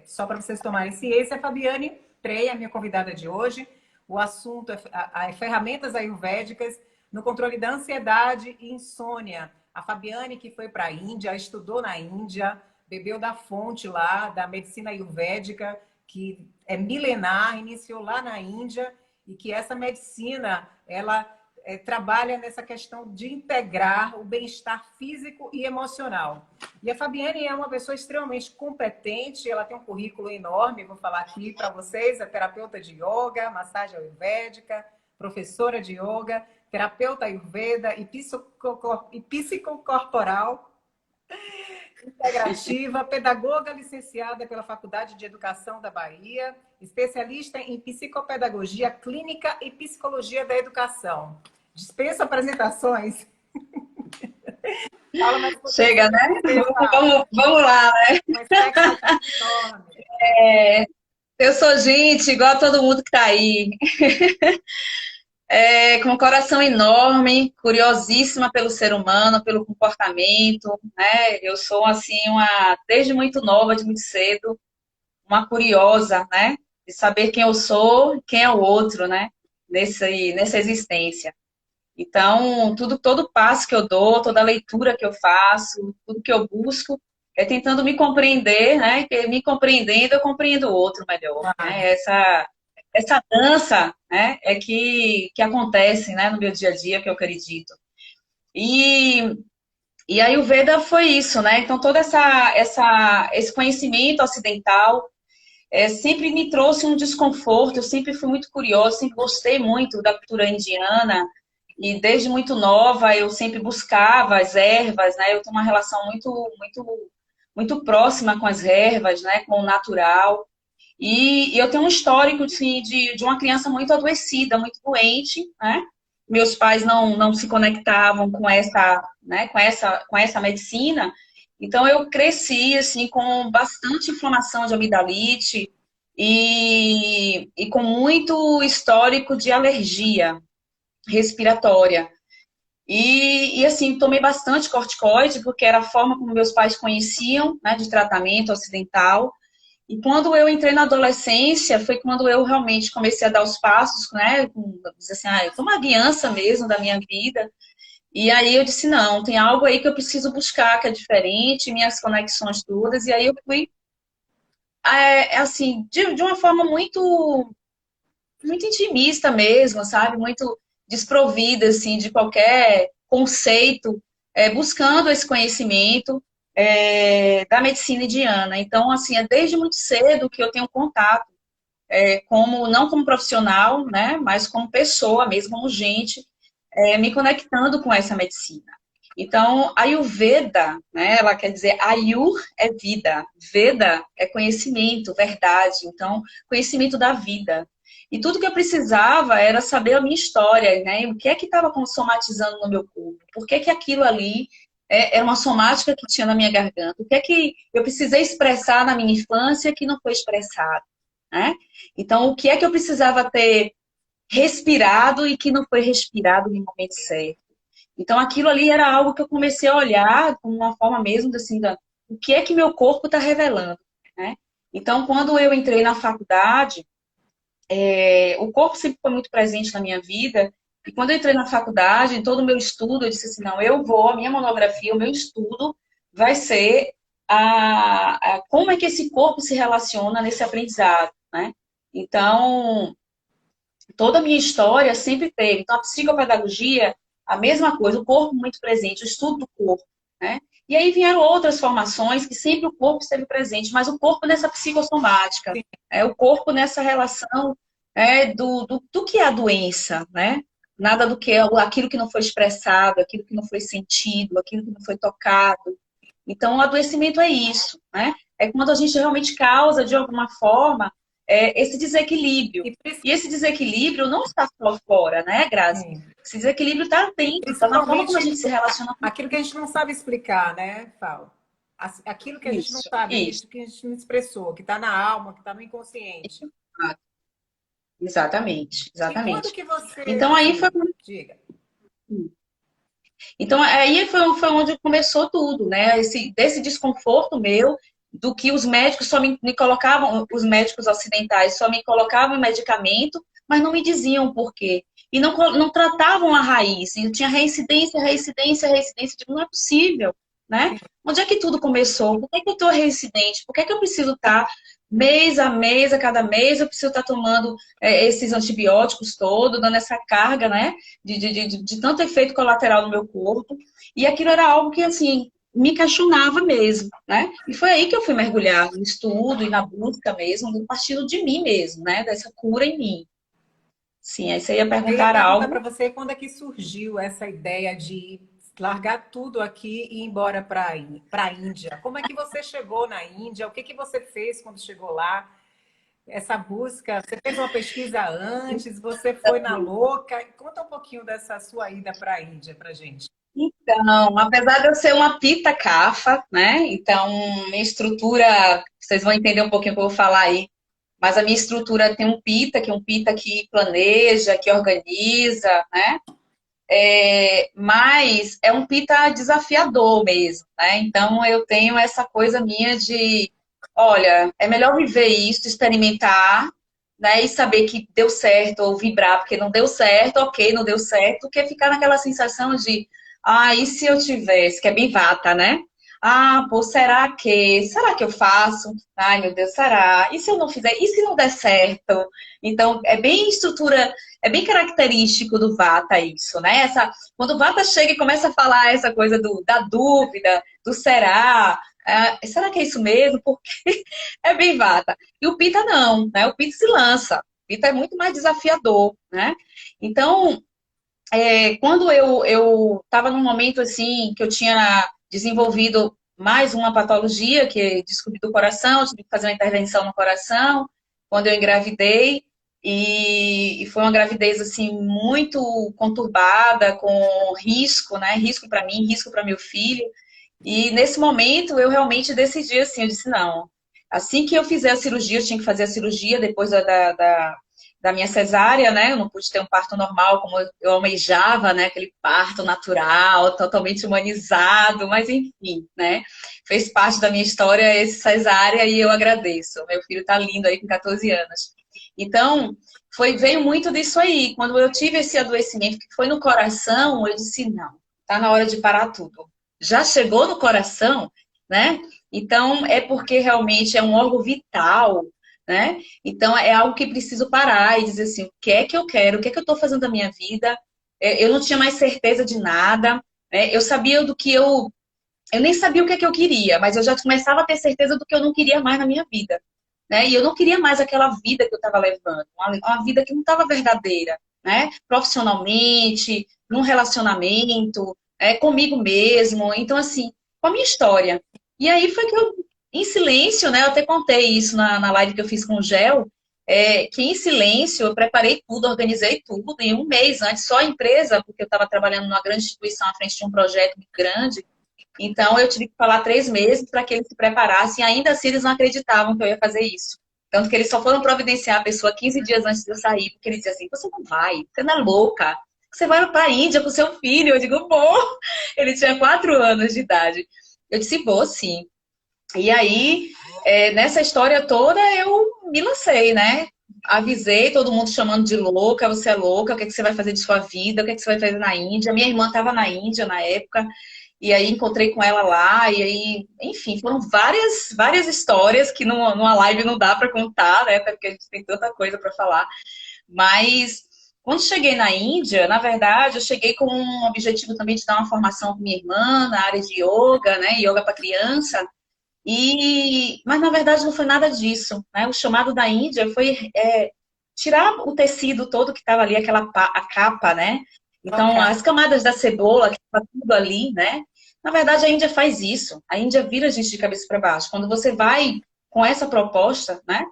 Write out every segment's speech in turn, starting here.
Só para vocês tomarem ciência, a Fabiane Trey, a minha convidada de hoje. O assunto é ferramentas ayurvédicas no controle da ansiedade e insônia. A Fabiane, que foi para a Índia, estudou na Índia, bebeu da fonte lá, da medicina ayurvédica, que é milenar, iniciou lá na Índia, e que essa medicina, ela trabalha nessa questão de integrar o bem-estar físico e emocional. E a Fabiane é uma pessoa extremamente competente, ela tem um currículo enorme, vou falar aqui para vocês, é terapeuta de yoga, massagem ayurvédica, professora de yoga, terapeuta ayurveda e psicocorporal integrativa, pedagoga licenciada pela Faculdade de Educação da Bahia, especialista em psicopedagogia clínica e psicologia da educação. Dispensa apresentações. Fala mais Chega, né? Vamos lá, né? Eu sou gente igual a todo mundo que está aí. Com um coração enorme, curiosíssima pelo ser humano, pelo comportamento, né? Eu sou, assim, desde muito nova, de muito cedo, uma curiosa, né? De saber quem eu sou e quem é o outro, né? Nessa existência. Então, todo passo que eu dou, toda leitura que eu faço, tudo que eu busco, é tentando me compreender, né? Que me compreendendo, eu compreendo o outro melhor. Né? Essa dança, né, é que acontece, né, no meu dia a dia, que eu acredito. E aí o Veda foi isso, né? Então, todo esse conhecimento ocidental sempre me trouxe um desconforto, eu sempre fui muito curiosa, sempre gostei muito da cultura indiana, e desde muito nova eu sempre buscava as ervas, né? Eu tenho uma relação muito próxima com as ervas, né? Com o natural. E eu tenho um histórico assim, de uma criança muito adoecida, muito doente, né? Meus pais não se conectavam com né, com essa medicina. Então, eu cresci assim, com bastante inflamação de amidalite e com muito histórico de alergia respiratória. Assim, tomei bastante corticoide, porque era a forma como meus pais conheciam, né, de tratamento ocidental. E quando eu entrei na adolescência, foi quando eu realmente comecei a dar os passos, né? Dizer assim, eu tô uma guiança mesmo da minha vida. E aí eu disse, não, tem algo aí que eu preciso buscar, que é diferente, minhas conexões todas. E aí eu fui, assim, de uma forma muito intimista mesmo, sabe? Muito desprovida, assim, de qualquer conceito, buscando esse conhecimento da medicina indiana. Então, assim, é desde muito cedo que eu tenho contato, não como profissional, né, mas como pessoa mesmo, como gente, me conectando com essa medicina. Então, Ayurveda, né, ela quer dizer, Ayur é vida, Veda é conhecimento, verdade, então, conhecimento da vida. E tudo que eu precisava era saber a minha história, né, o que é que estava somatizando no meu corpo, por que que aquilo ali era uma somática que tinha na minha garganta, o que é que eu precisei expressar na minha infância que não foi expressado, né? Então, o que é que eu precisava ter respirado e que não foi respirado no momento certo. Então, aquilo ali era algo que eu comecei a olhar com uma forma mesmo, assim, o que é que meu corpo está revelando, né? Então, quando eu entrei na faculdade, o corpo sempre foi muito presente na minha vida, e quando eu entrei na faculdade, em todo o meu estudo, eu disse assim, não, a minha monografia, o meu estudo vai ser como é que esse corpo se relaciona nesse aprendizado, né? Então, toda a minha história sempre teve. Então, a psicopedagogia, a mesma coisa, o corpo muito presente, o estudo do corpo, né? E aí vieram outras formações que sempre o corpo esteve presente, mas o corpo nessa psicossomática, o corpo nessa relação do que é a doença, né? Nada do que é aquilo que não foi expressado, aquilo que não foi sentido, aquilo que não foi tocado. Então, o adoecimento é isso, né? É quando a gente realmente causa, de alguma forma, esse desequilíbrio. E esse desequilíbrio não está só fora, né, Grazi? Sim. Esse desequilíbrio está dentro, está na forma como a gente se relaciona com aquilo que a gente não sabe explicar, né, Fala? Aquilo que a gente não sabe, isso que a gente não expressou, que está na alma, que está no inconsciente. Exatamente, exatamente. E quando que você... Então, aí foi... Diga. Então, aí foi onde começou tudo, né? Desse desconforto meu, do que os médicos só me colocavam, os médicos ocidentais só me colocavam medicamento, mas não me diziam o porquê. E não tratavam a raiz. Eu tinha reincidência, reincidência, reincidência. Eu digo, não é possível, né? Onde é que tudo começou? Por que que eu estou reincidente? Por que que eu preciso estar mês a mês, a cada mês, eu preciso estar tomando esses antibióticos todos, dando essa carga, né? De tanto efeito colateral no meu corpo. E aquilo era algo que, assim, me questionava mesmo, né? E foi aí que eu fui mergulhar no estudo e na busca mesmo, partindo de mim mesmo, né? Dessa cura em mim. Sim, aí você ia Eu ia perguntar perguntar para algo. você quando é que surgiu essa ideia de largar tudo aqui e ir embora para a Índia. Como é que você chegou na Índia? O que que você fez quando chegou lá? Essa busca, você fez uma pesquisa antes? Você foi na louca? Conta um pouquinho dessa sua ida para a Índia para gente. Então, apesar de eu ser uma pita cafa, né? Então, minha estrutura, vocês vão entender um pouquinho o que eu vou falar aí, mas a minha estrutura tem um pita, que é um pita que planeja, que organiza, né? Mas é um pita desafiador mesmo, né? Então, eu tenho essa coisa minha de, olha, é melhor viver isso, experimentar, né? E saber que deu certo, ou vibrar porque não deu certo, ok, não deu certo, do que ficar naquela sensação de, ah, e se eu tivesse, que é bem vata, né? Ah, pô, será que eu faço? Ai, meu Deus, será? E se eu não fizer? E se não der certo? Então, é bem estrutura, é bem característico do Vata isso, né? Quando o Vata chega e começa a falar essa coisa da dúvida, do será que é isso mesmo? Porque é bem Vata. E o Pita não, né? O Pita se lança. O Pita é muito mais desafiador, né? Então, quando eu estava num momento assim que eu tinha desenvolvido mais uma patologia, que é descobri do coração, eu tive que fazer uma intervenção no coração, quando eu engravidei, e foi uma gravidez assim muito conturbada, com risco, né? Risco para mim, risco para meu filho. E nesse momento eu realmente decidi assim, eu disse, não, assim que eu fizer a cirurgia, eu tinha que fazer a cirurgia depois da minha cesárea, né? Eu não pude ter um parto normal como eu almejava, né? Aquele parto natural, totalmente humanizado, mas enfim, né? Fez parte da minha história esse cesárea e eu agradeço. Meu filho tá lindo aí com 14 anos. Então, veio muito disso aí. Quando eu tive esse adoecimento que foi no coração, eu disse, não, tá na hora de parar tudo. Já chegou no coração, né? Então, é porque realmente é um órgão vital, né? Então, é algo que preciso parar e dizer assim, o que é que eu quero, o que é que eu estou fazendo da minha vida? Eu não tinha mais certeza de nada, né? Eu sabia do que eu nem sabia o que é que eu queria, mas eu já começava a ter certeza do que eu não queria mais na minha vida, né? E eu não queria mais aquela vida que eu estava levando, uma vida que não estava verdadeira, né? Profissionalmente, num relacionamento, comigo mesmo, então assim, com a minha história. E aí foi que eu, em silêncio, né? Eu até contei isso na live que eu fiz com o Gel, que em silêncio eu preparei tudo, organizei tudo, em um mês antes, só a empresa, porque eu estava trabalhando numa grande instituição à frente de um projeto muito grande, então, eu tive que falar 3 meses para que eles se preparassem. E ainda assim, eles não acreditavam que eu ia fazer isso. Tanto que eles só foram providenciar a pessoa 15 dias antes de eu sair, porque eles diziam assim, você não vai, você não é louca. Você vai para a Índia com seu filho. Eu digo, vou. Ele tinha 4 anos de idade. Eu disse, vou sim. E aí, nessa história toda, eu me lancei, né? Avisei todo mundo chamando de louca, você é louca, o que é que você vai fazer de sua vida, o que é que você vai fazer na Índia. Minha irmã estava na Índia na época, e aí encontrei com ela lá, e aí, enfim, foram várias histórias que numa live não dá para contar, né? Porque a gente tem tanta coisa para falar. Mas quando cheguei na Índia, na verdade, eu cheguei com um objetivo também de dar uma formação com minha irmã na área de yoga, né? Yoga para criança. Mas na verdade não foi nada disso, né? O chamado da Índia foi tirar o tecido todo que estava ali, a capa, né? Então, Bacana. as camadas da cebola, que estava tudo ali, né? Na verdade, a Índia faz isso. A Índia vira a gente de cabeça para baixo. Quando você vai com essa proposta, né?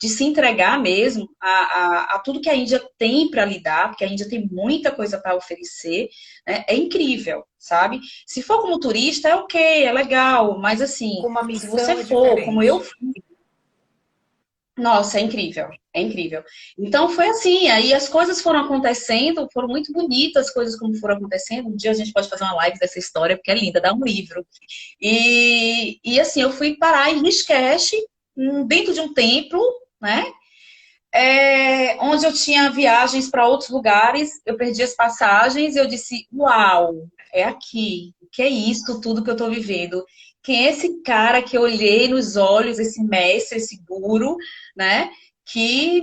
De se entregar mesmo a tudo que a Índia tem para lidar, porque a Índia tem muita coisa para oferecer, né? É incrível, sabe? Se for como turista, é ok, é legal, mas assim, Com uma se você missão é for como eu diferente. fui, Nossa, é incrível, é incrível. Então foi assim, aí as coisas foram acontecendo, foram muito bonitas as coisas como foram acontecendo. Um dia a gente pode fazer uma live dessa história, porque é linda, dá um livro. E assim, eu fui parar em Risqueche, dentro de um templo, né? Onde eu tinha viagens para outros lugares, eu perdi as passagens e eu disse, uau, é aqui, o que é isso tudo que eu estou vivendo? Quem é esse cara que eu olhei nos olhos, esse mestre, esse guru, né? Que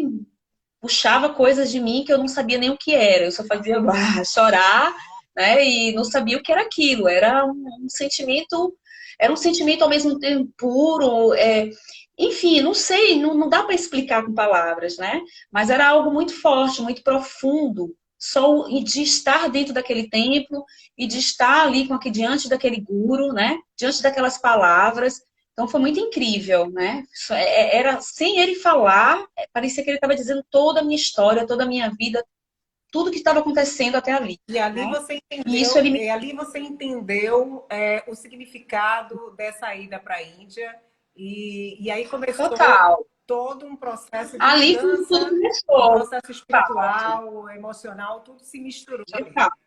puxava coisas de mim que eu não sabia nem o que era. Eu só fazia chorar, né? E não sabia o que era aquilo. Era um sentimento ao mesmo tempo puro. Enfim, não sei, não dá para explicar com palavras, né? Mas era algo muito forte, muito profundo. Só de estar dentro daquele templo e de estar ali diante daquele guru, né? Diante daquelas palavras. Então foi muito incrível, né? Era sem ele falar, parecia que ele estava dizendo toda a minha história, toda a minha vida, tudo que estava acontecendo até ali, E ali né? você E isso entendeu, ele me... e ali você entendeu o significado dessa ida para a Índia, e aí começou Total. todo um processo de Ali tudo mudança, um começou. processo Fato. espiritual, emocional, tudo se misturou De ali. fato.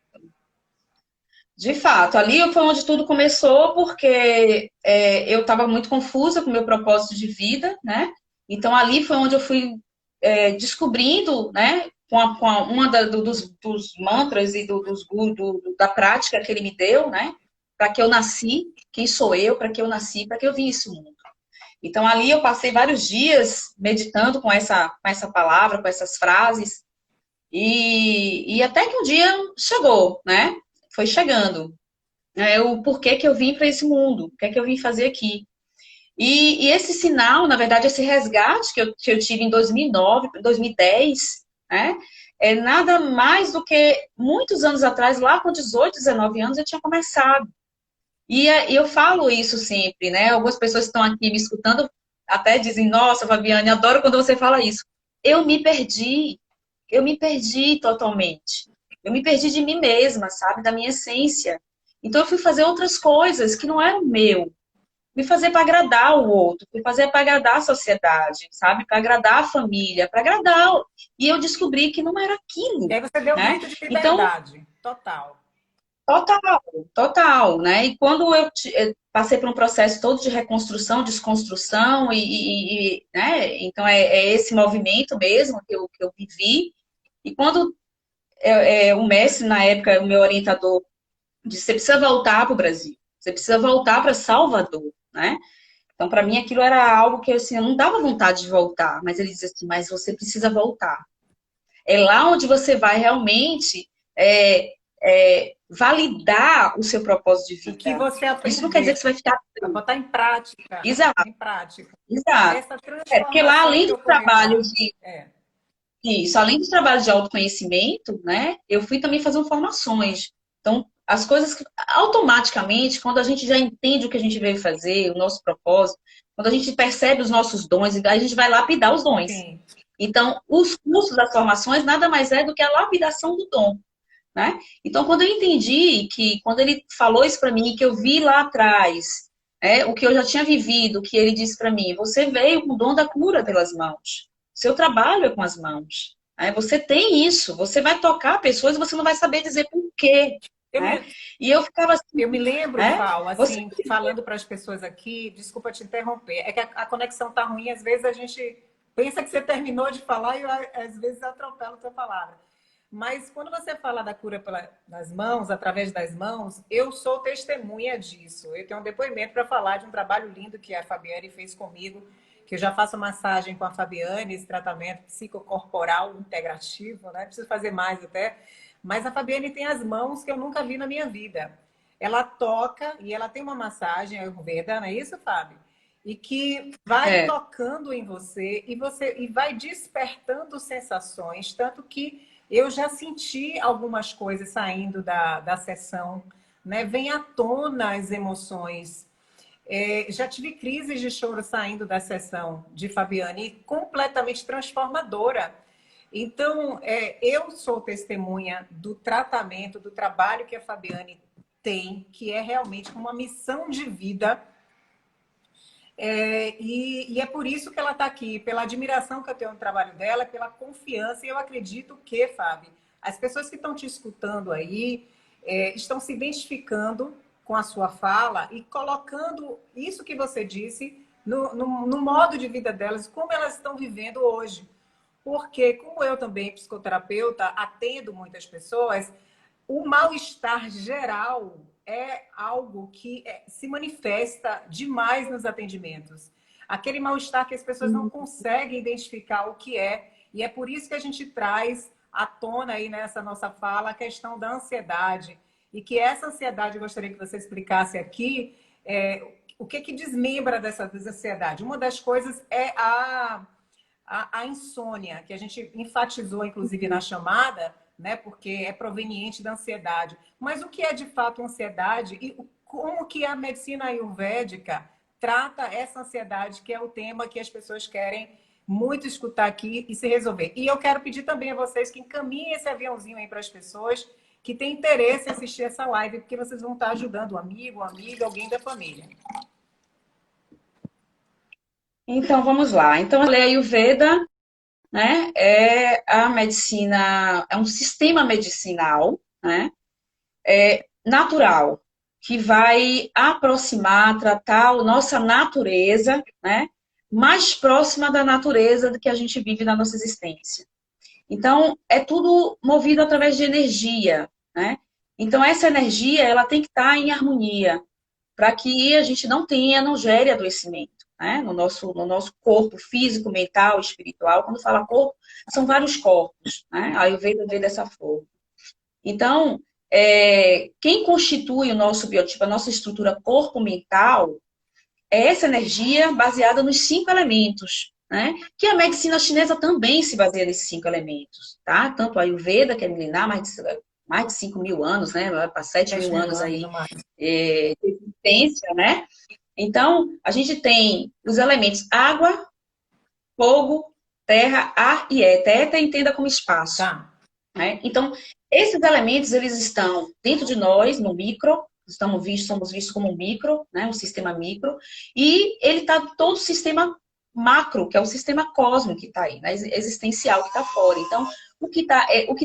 De fato, ali foi onde tudo começou, porque eu estava muito confusa com o meu propósito de vida, né? Então ali foi onde eu fui descobrindo, né? Dos mantras e da prática que ele me deu, né? Para que eu nasci, quem sou eu, para que eu nasci, para que eu vim esse mundo. Então ali eu passei vários dias meditando com essa palavra, com essas frases, e até que um dia chegou, né? Foi chegando o porquê que eu vim para esse mundo, o que é que eu vim fazer aqui. E esse sinal, na verdade, esse resgate que eu tive em 2009, 2010, né, é nada mais do que muitos anos atrás, lá com 18, 19 anos, eu tinha começado. E eu falo isso sempre, né? Algumas pessoas que estão aqui me escutando até dizem, nossa, Fabiane, adoro quando você fala isso. Eu me perdi, eu me perdi totalmente. Eu me perdi de mim mesma, sabe? Da minha essência. Então eu fui fazer outras coisas que não eram meu. Fui fazer para agradar o outro, fui fazer para agradar a sociedade, sabe? Para agradar a família, para agradar. E eu descobri que não era E aquilo, aí você deu um né? grito de Então, liberdade, total. total, total, né? E quando eu passei por um processo todo de reconstrução, desconstrução, né? Então é esse movimento mesmo que eu vivi. E quando o mestre, na época, o meu orientador, disse: você precisa voltar para o Brasil, você precisa voltar para Salvador, né? Então, para mim, aquilo era algo que assim, eu não dava vontade de voltar, mas ele dizia assim: mas você precisa voltar. É lá onde você vai realmente validar o seu propósito de O que vida. você Isso não quer dizer aprendeu, que você vai ficar. para botar em prática, Exato, em prática. exato. Essa Porque lá, transformação além que do ocorreu trabalho lá. de. É. Isso, além do trabalho de autoconhecimento, né? Eu fui também fazendo formações. Então, as coisas que automaticamente, quando a gente já entende o que a gente veio fazer, o nosso propósito, quando a gente percebe os nossos dons, a gente vai lapidar os dons. Sim. Então, os cursos das formações nada mais é do que a lapidação do dom, né? Então, quando eu entendi que, quando ele falou isso para mim, que eu vi lá atrás, o que eu já tinha vivido, que ele disse para mim: você veio com o dom da cura pelas mãos. Seu trabalho é com as mãos. Você tem isso. Você vai tocar pessoas e você não vai saber dizer por quê, Eu né? me, E eu ficava assim, eu me lembro, né? Val, Você assim, falando para as pessoas aqui, desculpa te interromper, é que a conexão tá ruim, às vezes a gente pensa que você terminou de falar e eu, às vezes atropelo a tua palavra. Mas quando você fala da cura nas mãos, através das mãos, eu sou testemunha disso. Eu tenho um depoimento para falar de um trabalho lindo que a Fabiane fez comigo, que eu já faço massagem com a Fabiane, esse tratamento psicocorporal integrativo, né? Preciso fazer mais até. Mas a Fabiane tem as mãos que eu nunca vi na minha vida. Ela toca e ela tem uma massagem Ayurveda, não é isso, Fábio? E que vai é, tocando em você vai despertando sensações, tanto que eu já senti algumas coisas saindo da sessão, né? Vem à tona as emoções. Já tive crises de choro saindo da sessão de Fabiane, completamente transformadora. Então, eu sou testemunha do tratamento, do trabalho que a Fabiane tem, que é realmente uma missão de vida E é por isso que ela está aqui, pela admiração que eu tenho no trabalho dela, pela confiança. E eu acredito que, Fábio, as pessoas que estão te escutando aí estão se identificando com a sua fala e colocando isso que você disse no modo de vida delas, como elas estão vivendo hoje. Porque, como eu também, psicoterapeuta, atendo muitas pessoas, o mal-estar geral é algo que se manifesta demais nos atendimentos. Aquele mal-estar que as pessoas não conseguem identificar o que é. E é por isso que a gente traz à tona aí nessa nossa fala a questão da ansiedade. E que essa ansiedade, eu gostaria que você explicasse aqui, o que desmembra dessa ansiedade. Uma das coisas é a insônia, que a gente enfatizou, inclusive, na chamada, né? Porque é proveniente da ansiedade. Mas o que é de fato ansiedade e como que a medicina ayurvédica trata essa ansiedade, que é o tema que as pessoas querem muito escutar aqui e se resolver. E eu quero pedir também a vocês que encaminhem esse aviãozinho aí para as pessoas que têm interesse em assistir essa live, porque vocês vão estar ajudando um amigo, uma amiga, alguém da família. Então, vamos lá. Então, a Ayurveda, né, é a medicina, é um sistema medicinal, né, natural, que vai aproximar, tratar a nossa natureza, né, mais próxima da natureza do que a gente vive na nossa existência. Então, é tudo movido através de energia, né? Então, essa energia, ela tem que estar em harmonia, para que a gente não gere adoecimento, né? No nosso corpo físico, mental, espiritual. Quando fala corpo, são vários corpos, né? A Ayurveda vê dessa forma. Então, quem constitui o nosso biotipo, a nossa estrutura corpo-mental, é essa energia baseada nos 5 elementos, né? Que a medicina chinesa também se baseia nesses 5 elementos, tá? Tanto a Ayurveda, que é milenar, mais de 5 mil anos, né? Para 7 mil anos aí de existência, né? Então, a gente tem os elementos água, fogo, terra, ar e éter. Éter entenda como espaço. Tá. Né? Então, esses elementos, eles estão dentro de nós, no micro, somos vistos como um micro, né? Um sistema micro, e ele está todo o sistema macro, que é o sistema cósmico que está aí, né? Existencial que está fora. Então, o que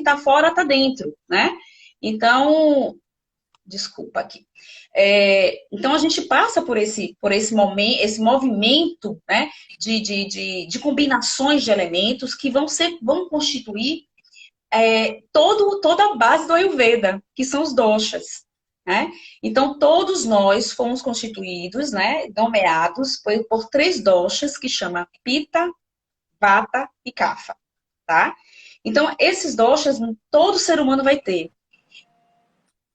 tá fora está dentro, né? Então, desculpa aqui. Então, a gente passa por esse momento, esse movimento, né, de combinações de elementos que vão constituir toda a base do Ayurveda, que são os doshas. Né? Então, todos nós fomos constituídos, né, nomeados por 3 doshas, que chama Pitta, Vata e Kapha. Tá? Então, esses doshas, todo ser humano vai ter.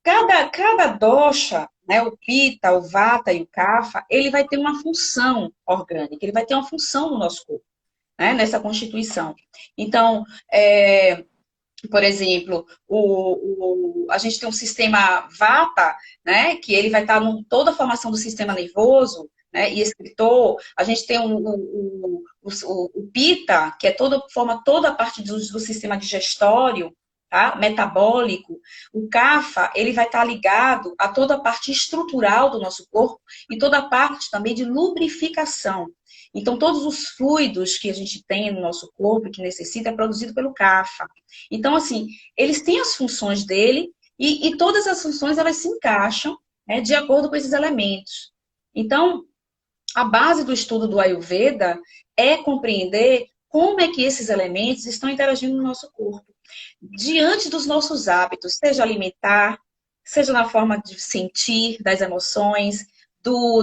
Cada dosha, né, o Pitta, o Vata e o Kapha, ele vai ter uma função orgânica, ele vai ter uma função no nosso corpo, né, nessa constituição. Então, por exemplo, a gente tem um sistema Vata, né, que ele vai estar em toda a formação do sistema nervoso, né, e excretor. A gente tem o Pitta, que forma toda a parte do sistema digestório, tá, metabólico. O Kapha, ele vai estar ligado a toda a parte estrutural do nosso corpo e toda a parte também de lubrificação. Então, todos os fluidos que a gente tem no nosso corpo, que necessita, é produzido pelo Kapha. Então, assim, eles têm as funções dele e todas as funções, elas se encaixam, né, de acordo com esses elementos. Então, a base do estudo do Ayurveda é compreender como é que esses elementos estão interagindo no nosso corpo. Diante dos nossos hábitos, seja alimentar, seja na forma de sentir, das emoções,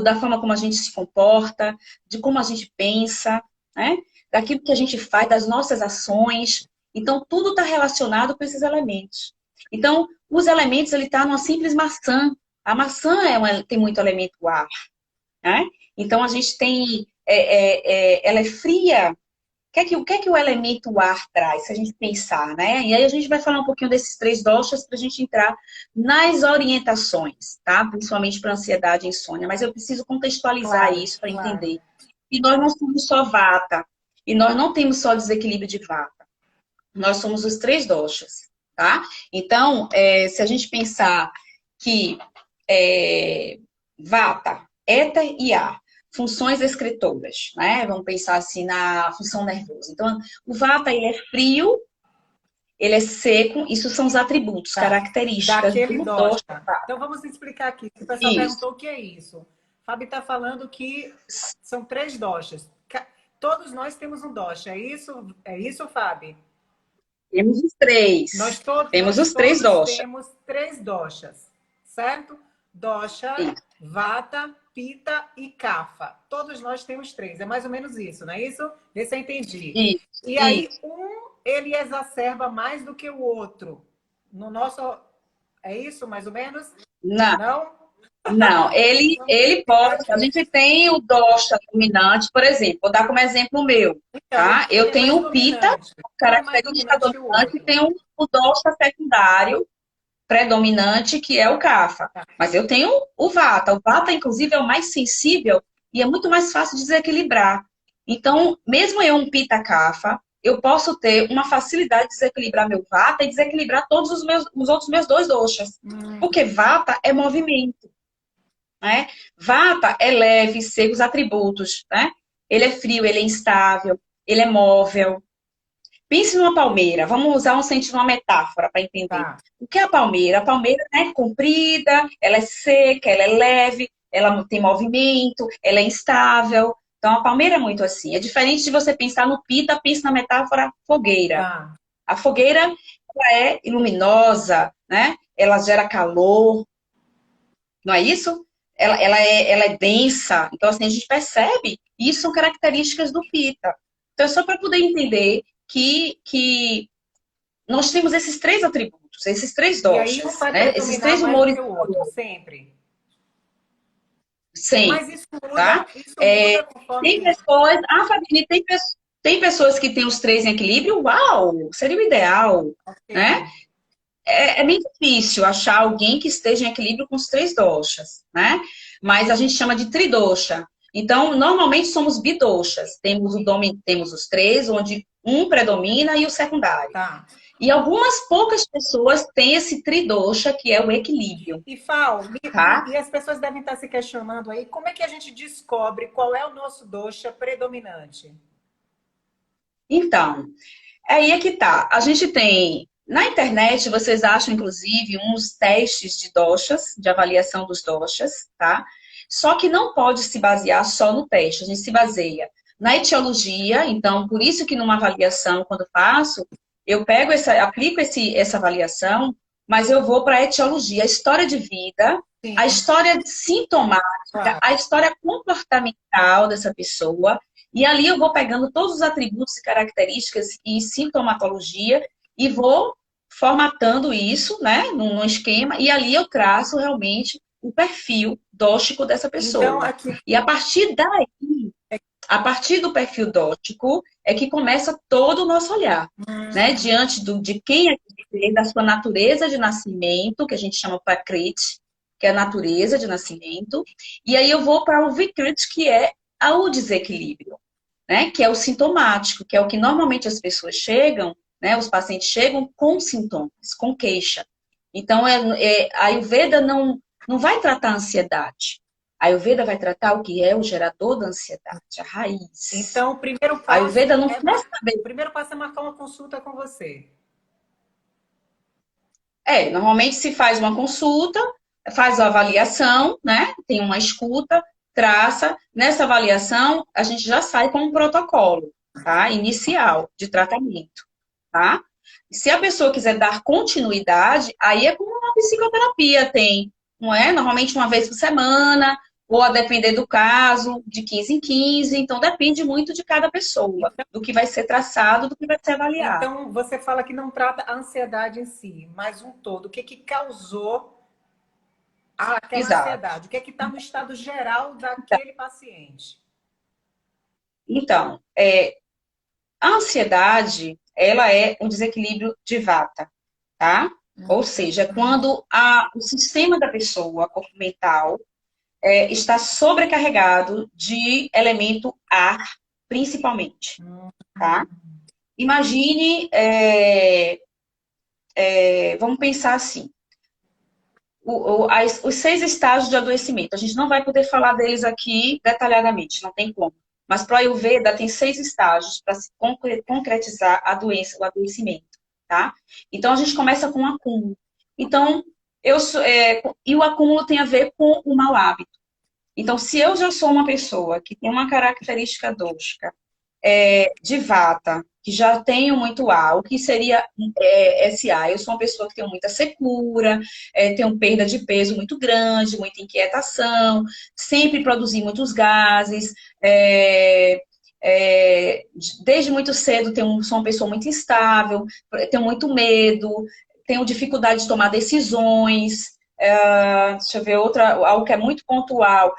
da forma como a gente se comporta, de como a gente pensa, né? Daquilo que a gente faz, das nossas ações. Então, tudo está relacionado com esses elementos. Então, os elementos, ele está numa simples maçã. A maçã tem muito elemento ar, né? Então, a gente tem... ela é fria. O que é que o elemento ar traz, se a gente pensar, né? E aí a gente vai falar um pouquinho desses 3 doshas para a gente entrar nas orientações, tá? Principalmente para ansiedade e insônia. Mas eu preciso contextualizar isso para entender. E nós não somos só vata. E nós não temos só desequilíbrio de vata. Nós somos os 3 doshas, tá? Então, se a gente pensar que vata, éter e ar, funções excretoras, né? Vamos pensar assim na função nervosa. Então, o vata, ele é frio, ele é seco, isso são os atributos, Tá. características Daquele do dosha. dosha vata. Então vamos explicar aqui. O pessoal Isso. perguntou o que é isso. Fábio está falando que são 3 doshas. Todos nós temos um dosha. É isso, Fábio? Temos os três. Temos Nós os três todos dosha. temos 3 doshas, certo? Dosha, Isso. vata, pita e kapha. Todos nós temos 3. É mais ou menos isso, não é isso? Vê se eu entendi. Isso. E aí, Isso. ele exacerba mais do que o outro. No nosso. É isso, mais ou menos? Não. Não? Não, Vamos ele explicar pode. A aqui. gente tem o dosha dominante, por exemplo, vou dar como exemplo o meu, Então, tá? ele Eu é tenho mais o pita, dominante. Um é mais característica dominante que o dominante, e outro. tenho o dosha secundário, predominante, que é o kapha. Mas eu tenho o vata. O vata, inclusive, é o mais sensível e é muito mais fácil de desequilibrar. Então, mesmo eu um pita kapha, eu posso ter uma facilidade de desequilibrar meu vata e desequilibrar todos os outros meus 2 doshas. Porque vata é movimento, né? Vata é leve, seco, os atributos, né? Ele é frio, ele é instável, ele é móvel. Pense numa palmeira. Vamos usar uma metáfora para entender. Tá. O que é a palmeira? A palmeira é comprida, ela é seca, ela é leve, ela tem movimento, ela é instável. Então, a palmeira é muito assim. É diferente de você pensar no pita, pense na metáfora fogueira. Tá. A fogueira, ela é luminosa, né? Ela gera calor, não é isso? Ela é densa. Então, assim, a gente percebe. E isso são características do pita. Então, é só para poder entender que nós temos esses 3 atributos, esses 3 E aí um doshas, vai né? Esses predominar 3 mais do humores que o outro, sempre. Mas sempre, tá? isso muda Tem conforme. pessoas, Fabiane, tem pessoas que têm os 3 em equilíbrio, uau, seria o ideal, né? Ok. É bem difícil achar alguém que esteja em equilíbrio com os 3 doshas, né? Mas a gente chama de tridosha. Então, normalmente somos bidoshas. Temos os 3, onde um predomina e o secundário. Tá. E algumas poucas pessoas têm esse tridosha, que é o equilíbrio, E, Fal, tá? e as pessoas devem estar se questionando aí, como é que a gente descobre qual é o nosso dosha predominante? Então, aí é que tá. A gente tem, na internet, vocês acham, inclusive, uns testes de doshas, de avaliação dos doshas, tá? Só que não pode se basear só no teste, a gente se baseia na etiologia, então, por isso que numa avaliação, quando faço, eu aplico essa avaliação, mas eu vou para a etiologia, a história de vida, Sim, a história sintomática, claro. a história comportamental dessa pessoa, e ali eu vou pegando todos os atributos e características e sintomatologia e vou formatando isso, né, num esquema, e ali eu traço realmente o perfil dóxico dessa Então, pessoa. aqui, E a partir daí, a partir do perfil dóxico, é que começa todo o nosso olhar, né, diante de quem é você, da sua natureza de nascimento, que a gente chama Prakriti, que é a natureza de nascimento, e aí eu vou para o Vikriti, que é o desequilíbrio, né? Que é o sintomático, que é o que normalmente as pessoas chegam, né? Os pacientes chegam com sintomas, com queixa. Então, a Ayurveda não vai tratar a ansiedade. A Ayurveda vai tratar o que é o gerador da ansiedade, a raiz. então A Ayurveda não quer o saber. primeiro passo é marcar uma consulta com você. Normalmente se faz uma consulta, faz a avaliação, né? Tem uma escuta, traça. Nessa avaliação, a gente já sai com um protocolo, tá? Inicial de tratamento, tá? Se a pessoa quiser dar continuidade, aí é como uma psicoterapia tem, não é? Normalmente uma vez por semana, ou a depender do caso, de 15 em 15. Então depende muito de cada pessoa, do que vai ser traçado, do que vai ser avaliado. Então, você fala que não trata a ansiedade em si, mas um todo. O que que causou aquela Exato. ansiedade? O que é que está no estado geral daquele paciente? Então, a ansiedade, ela é um desequilíbrio de vata, tá? Ou seja, é quando o sistema da pessoa, corpo mental, está sobrecarregado de elemento ar, principalmente, tá? Imagine, vamos pensar assim, os 6 estágios de adoecimento. A gente não vai poder falar deles aqui detalhadamente, não tem como. Mas para o Ayurveda tem 6 estágios para se concretizar a doença, o adoecimento, tá? Então a gente começa com o acúmulo. Então, e o acúmulo tem a ver com o mau hábito. Então, se eu já sou uma pessoa que tem uma característica dóxica, de vata, que já tenho muito ar, o que seria SA? Eu sou uma pessoa que tem muita secura, tenho perda de peso muito grande, muita inquietação, sempre produzi muitos gases, desde muito cedo sou uma pessoa muito instável, tenho muito medo, tenho dificuldade de tomar decisões. Deixa eu ver algo que é muito pontual.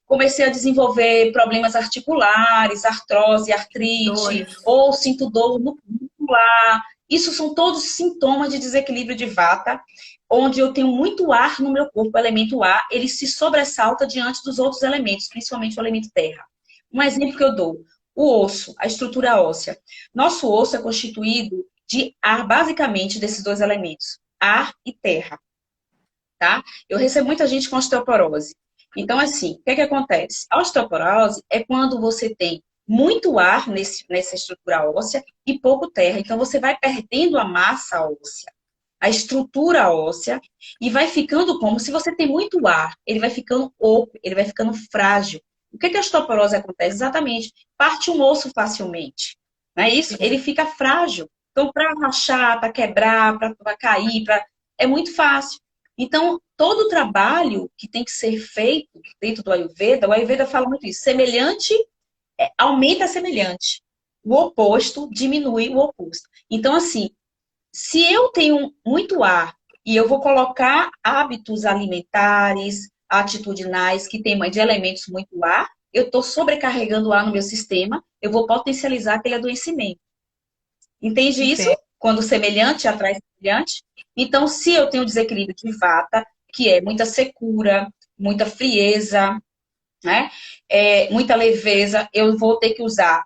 Comecei a desenvolver problemas articulares, artrose, artrite, ou sinto dor muscular. Isso são todos sintomas de desequilíbrio de vata, onde eu tenho muito ar no meu corpo, o elemento ar, ele se sobressalta diante dos outros elementos, principalmente o elemento terra. Um exemplo que eu dou, o osso, a estrutura óssea. Nosso osso é constituído de ar, basicamente, desses 2 elementos, ar e terra. Tá? Eu recebo muita gente com osteoporose. Então, assim, o que acontece? A osteoporose é quando você tem muito ar nessa estrutura óssea e pouco terra. Então, você vai perdendo a massa óssea, a estrutura óssea, e vai ficando como se você tem muito ar. Ele vai ficando oco, ele vai ficando frágil. O que a osteoporose acontece? Exatamente. Parte um osso facilmente. Não é isso? Ele fica frágil. Então, para rachar, para quebrar, para cair, é muito fácil. Então, todo o trabalho que tem que ser feito dentro do Ayurveda, o Ayurveda fala muito isso, semelhante aumenta semelhante, o oposto diminui o oposto. Então, assim, se eu tenho muito ar e eu vou colocar hábitos alimentares, atitudinais, que tem de elementos muito ar, eu estou sobrecarregando o ar no meu sistema, eu vou potencializar aquele adoecimento. Entende isso? Quando semelhante atrai semelhante. Então, se eu tenho desequilíbrio de vata, que é muita secura, muita frieza, né? Muita leveza, eu vou ter que usar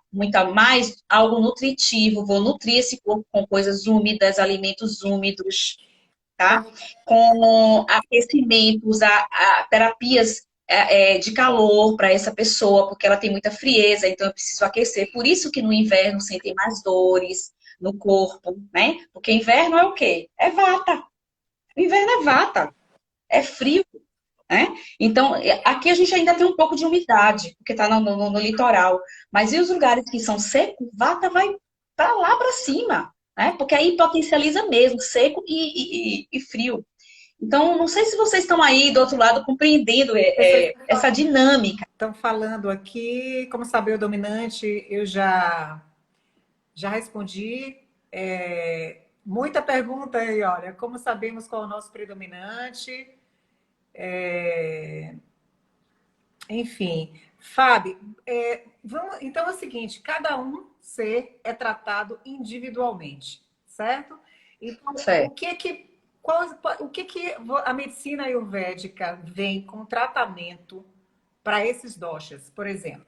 algo nutritivo, vou nutrir esse corpo com coisas úmidas, alimentos úmidos, tá? Com aquecimento, usar terapias de calor para essa pessoa, porque ela tem muita frieza, então eu preciso aquecer. Por isso que no inverno sentem mais dores no corpo, né? Porque inverno é o quê? É vata. O inverno é vata. É frio, né? Então, aqui a gente ainda tem um pouco de umidade, porque está no litoral. Mas e os lugares que são secos, vata vai para lá para cima, né? Porque aí potencializa mesmo, seco e frio. Então, não sei se vocês estão aí do outro lado compreendendo essa dinâmica. Estão falando aqui, como saber o dominante, eu já respondi. Muita pergunta aí, olha, como sabemos qual é o nosso predominante? Enfim, Fábio, então é o seguinte, cada um ser é tratado individualmente, certo? Então, Certo. o que a medicina ayurvédica vem com tratamento para esses doshas, por exemplo?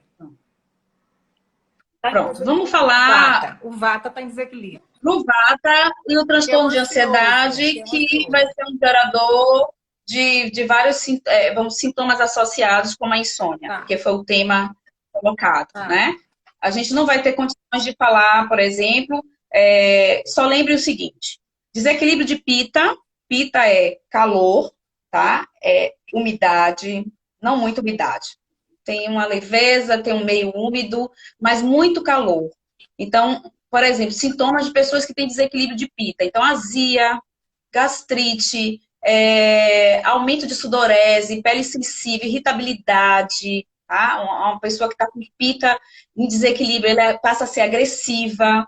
Pronto, vamos falar... O vata está em desequilíbrio. No vata e o transtorno de ansiedade, que vai ser um gerador de vários sintomas associados com a insônia, que foi o tema colocado, né? A gente não vai ter condições de falar, por exemplo, só lembre o seguinte, desequilíbrio de Pitta é calor, tá? É umidade, não muita umidade. Tem uma leveza, tem um meio úmido, mas muito calor. Então, por exemplo, sintomas de pessoas que têm desequilíbrio de Pitta. Então, azia, gastrite, aumento de sudorese, pele sensível, irritabilidade. Tá? Uma pessoa que está com Pitta em desequilíbrio, ela passa a ser agressiva,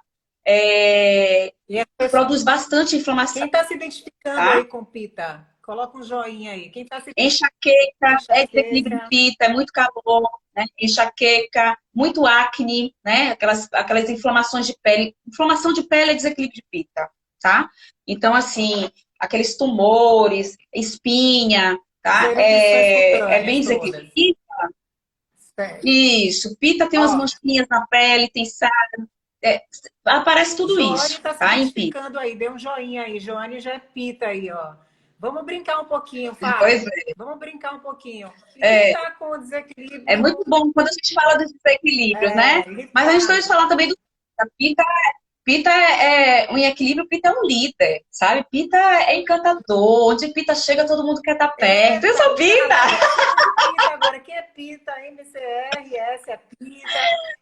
produz bastante inflamação. Quem está se identificando aí com Pitta? Coloca um joinha aí. Quem tá se... Enxaqueca, desequilíbrio de Pitta, muito calor, né? Enxaqueca, muito acne, né? Aquelas inflamações de pele. Inflamação de pele é desequilíbrio de Pitta, tá? Então, assim, aqueles tumores, espinha, tá? Bem desequilíbrio. Isso, Pitta tem umas manchinhas na pele, tem sarna. Aparece tudo isso, tá? Em Pitta. Aí, dê um joinha aí. Joane já é Pitta aí, ó. Vamos brincar um pouquinho, Fábio. Pois é. Vamos brincar um pouquinho. E quem É, está com desequilíbrio... é muito bom quando a gente fala dos desequilíbrios, né? Mas a gente Ricardo, pode falar também do Pita. Pita é um equilíbrio, Pita é um líder, sabe? Pita é encantador, onde Pita chega, todo mundo quer estar perto. Eu eita, sou Pita! esquecemos de Pita agora. Quem é Pita? MCRS é Pita.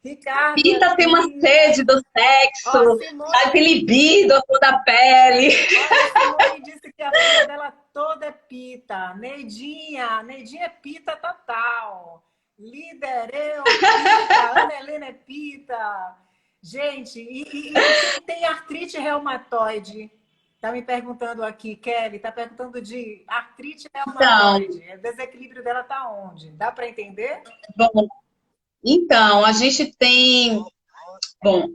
Ricardo é Pita tem uma Pita. sede do Ó, sexo, sabe? Simone, Tem libido a cor da pele. olha, Simone disse que a filha dela toda é Pita. Neidinha é Pita total. Líder, eu, Pita. Ana Helena é Pita. Gente, e quem tem artrite reumatoide? Tá me perguntando aqui, Kelly, tá perguntando de artrite Então, reumatoide. O desequilíbrio dela tá onde? Dá para entender? bom, então, a gente tem. Bom,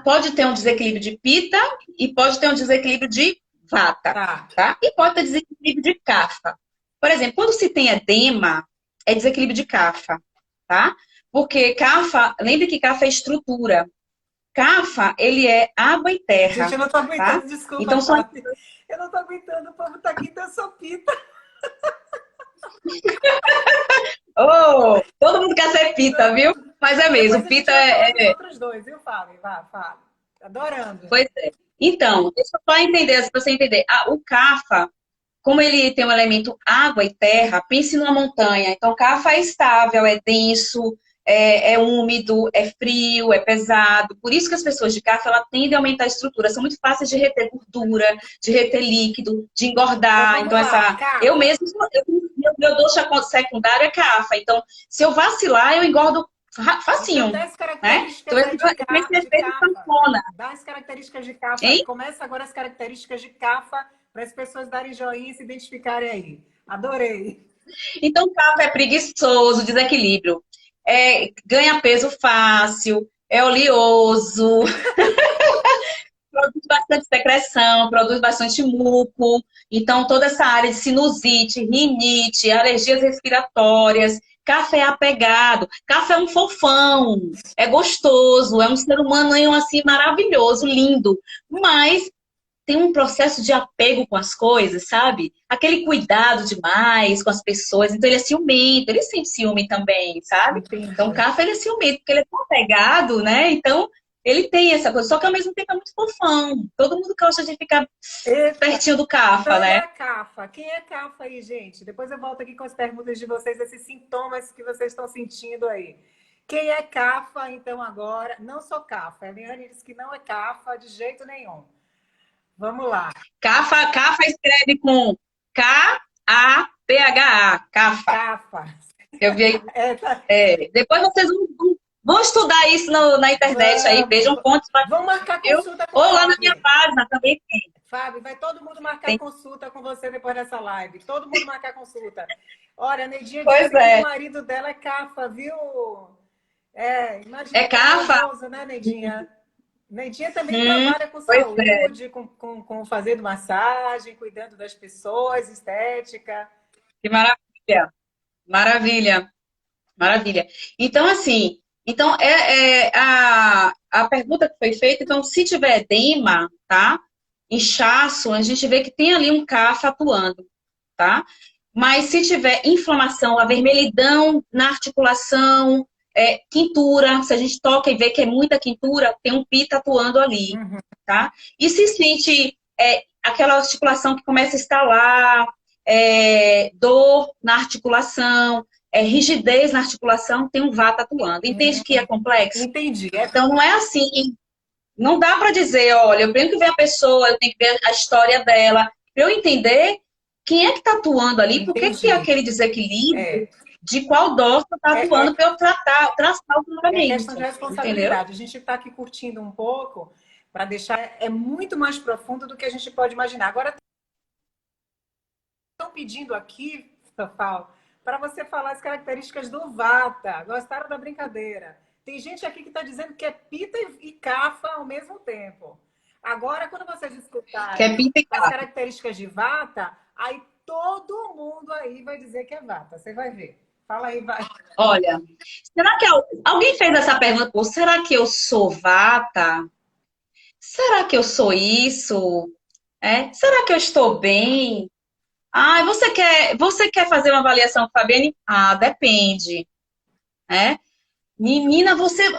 pode ter um desequilíbrio de Pita e pode ter um desequilíbrio de Vata, Tá. tá? E pode ter desequilíbrio de Kapha. Por exemplo, quando se tem edema, é desequilíbrio de Kapha, tá? Porque Kapha, lembre que Kapha é estrutura. Kapha, ele é água e terra, Gente, eu não tô aguentando, tá? desculpa, Então, Fábio. Eu não tô aguentando, o povo tá aqui, então eu sou Pita. oh, todo mundo quer ser Pita, viu? Mas é Depois mesmo, a gente Pita vai falar é, dos outros dois, viu, Fábio? Vá, Fábio. Adorando. Pois é. Então, deixa eu só entender, para você entender. O Kapha, como ele tem um elemento água e terra, pense numa montanha. Então, Kapha é estável, é denso, é úmido, é frio, é pesado. Por isso que as pessoas de Kapha, ela tendem a aumentar a estrutura. São muito fáceis de reter gordura, de reter líquido, de Então engordar. vamos Então, lá, eu Cafa. mesmo, meu doxa secundário é Kapha. Então, se eu vacilar, eu engordo Então facinho, dá as né? Então, características aí esse de efeito Cafa. sanfona, Dá as características de Cafa. hein? Começa agora as características de Cafa para as pessoas darem joinha e se identificarem aí. Adorei. Então, Kapha é preguiçoso, desequilíbrio. Ganha peso fácil, é oleoso, produz bastante secreção, produz bastante muco. Então, toda essa área de sinusite, rinite, alergias respiratórias. Kapha é apegado. Kapha é um fofão, é gostoso, é um ser humano assim maravilhoso, lindo. Mas tem um processo de apego com as coisas, sabe? Aquele cuidado demais com as pessoas. Então, ele é ciumento, ele sente ciúme também, sabe? Então, o Entendi. Kapha, ele é ciumento, porque ele é tão apegado, né? Então, ele tem essa coisa. Só que, ao mesmo tempo, é muito fofão. Todo mundo gosta de ficar Eita. pertinho do Kapha, Então, e né? a Cafa? Quem é Cafa aí, gente? Depois eu volto aqui com as perguntas de vocês, esses sintomas que vocês estão sentindo aí. Quem é Cafa, então, agora? Não sou Cafa. A Eliane disse que não é Cafa de jeito nenhum. Vamos lá. Kapha escreve com Kapha. Kapha. Cafa. Eu vi aí. É, tá. Depois vocês vão estudar isso na internet aí. Vejam Vamos. fontes. Vamos marcar Eu, consulta com o ou lá na minha Fábio. página também tem. Fábio, vai todo mundo marcar Tem. consulta com você depois dessa live. Todo mundo marcar consulta. Olha, a Neidinha Pois disse que o é. marido dela é Cafa, viu? Imagina É que Kapha? nervoso, né, Neidinha? Neidinha também trabalha com Pois é. saúde, com fazendo massagem, cuidando das pessoas, estética. Que maravilha. Maravilha. Maravilha. Então, assim, então a pergunta que foi feita, então, se tiver edema, tá? Inchaço, a gente vê que tem ali um Kapha atuando, tá? Mas se tiver inflamação, a vermelhidão na articulação, quintura, se a gente toca e vê que é muita quintura, tem um Pita atuando ali, Uhum. tá? E se sente aquela articulação que começa a estalar, dor na articulação, rigidez na articulação, tem um Vata atuando. Entende que é complexo? Entendi. Então, não é assim. Não dá para dizer, olha, eu tenho que ver a pessoa, eu tenho que ver a história dela, para eu entender quem é que está atuando ali, por que Entendi. aquele desequilíbrio, É, de qual dose está atuando é, para eu tratar o é questão tratamento. de Entendeu? responsabilidade. A gente está aqui curtindo um pouco para deixar. É muito mais profundo do que a gente pode imaginar. Agora, estão pedindo aqui, Fafal, para você falar as características do Vata. Gostaram da brincadeira? Tem gente aqui que está dizendo que é Pita e Kapha ao mesmo tempo. Agora, quando vocês Que é escutarem pinta e as capa. características de Vata, aí todo mundo aí vai dizer que é Vata. Você vai ver. Fala aí, vai. Olha, será que alguém fez essa pergunta? Pô, será que eu sou Vata? Será que eu sou isso? Será que eu estou bem? Ah, você quer fazer uma avaliação, Fabiane? Ah, depende, né? Menina, você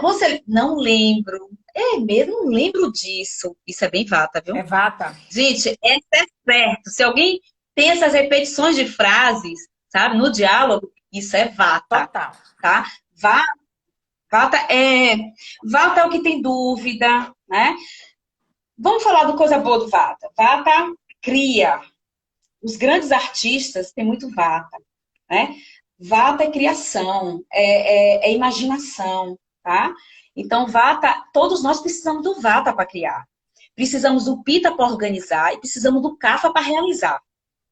não lembro. É mesmo, não lembro disso. Isso é bem vata, É viu? vata. Gente, essa é certo. Se alguém tem essas repetições de frases, sabe, no diálogo, isso é vata, Total. tá? Va- Vata é o que tem dúvida, né? Vamos falar do coisa boa do Vata. Vata cria. Os grandes artistas têm muito Vata, né? Vata é criação, é imaginação, tá? Então, Vata, todos nós precisamos do Vata para criar. Precisamos do Pita para organizar e precisamos do Kapha para realizar.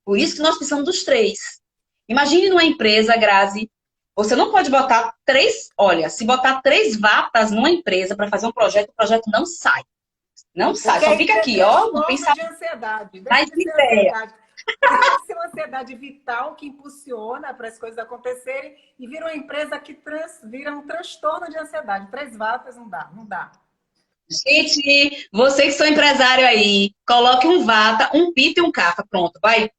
Por isso que nós precisamos dos três. Imagine numa empresa, Grazi, você não pode botar três, olha, se botar três Vatas numa empresa para fazer um projeto, o projeto não sai. Não sai, Porque só aí fica vira aqui, ó, no transtorno de pensamento ansiedade. Deixa das de ser ideias. ansiedade. Deixa de ser uma ansiedade vital que impulsiona para as coisas acontecerem e vira uma empresa que vira um transtorno de ansiedade. Três vatas não dá, não dá. Gente, você que sou empresário aí, coloque um Vata, um Pita e um Kapha. Pronto, vai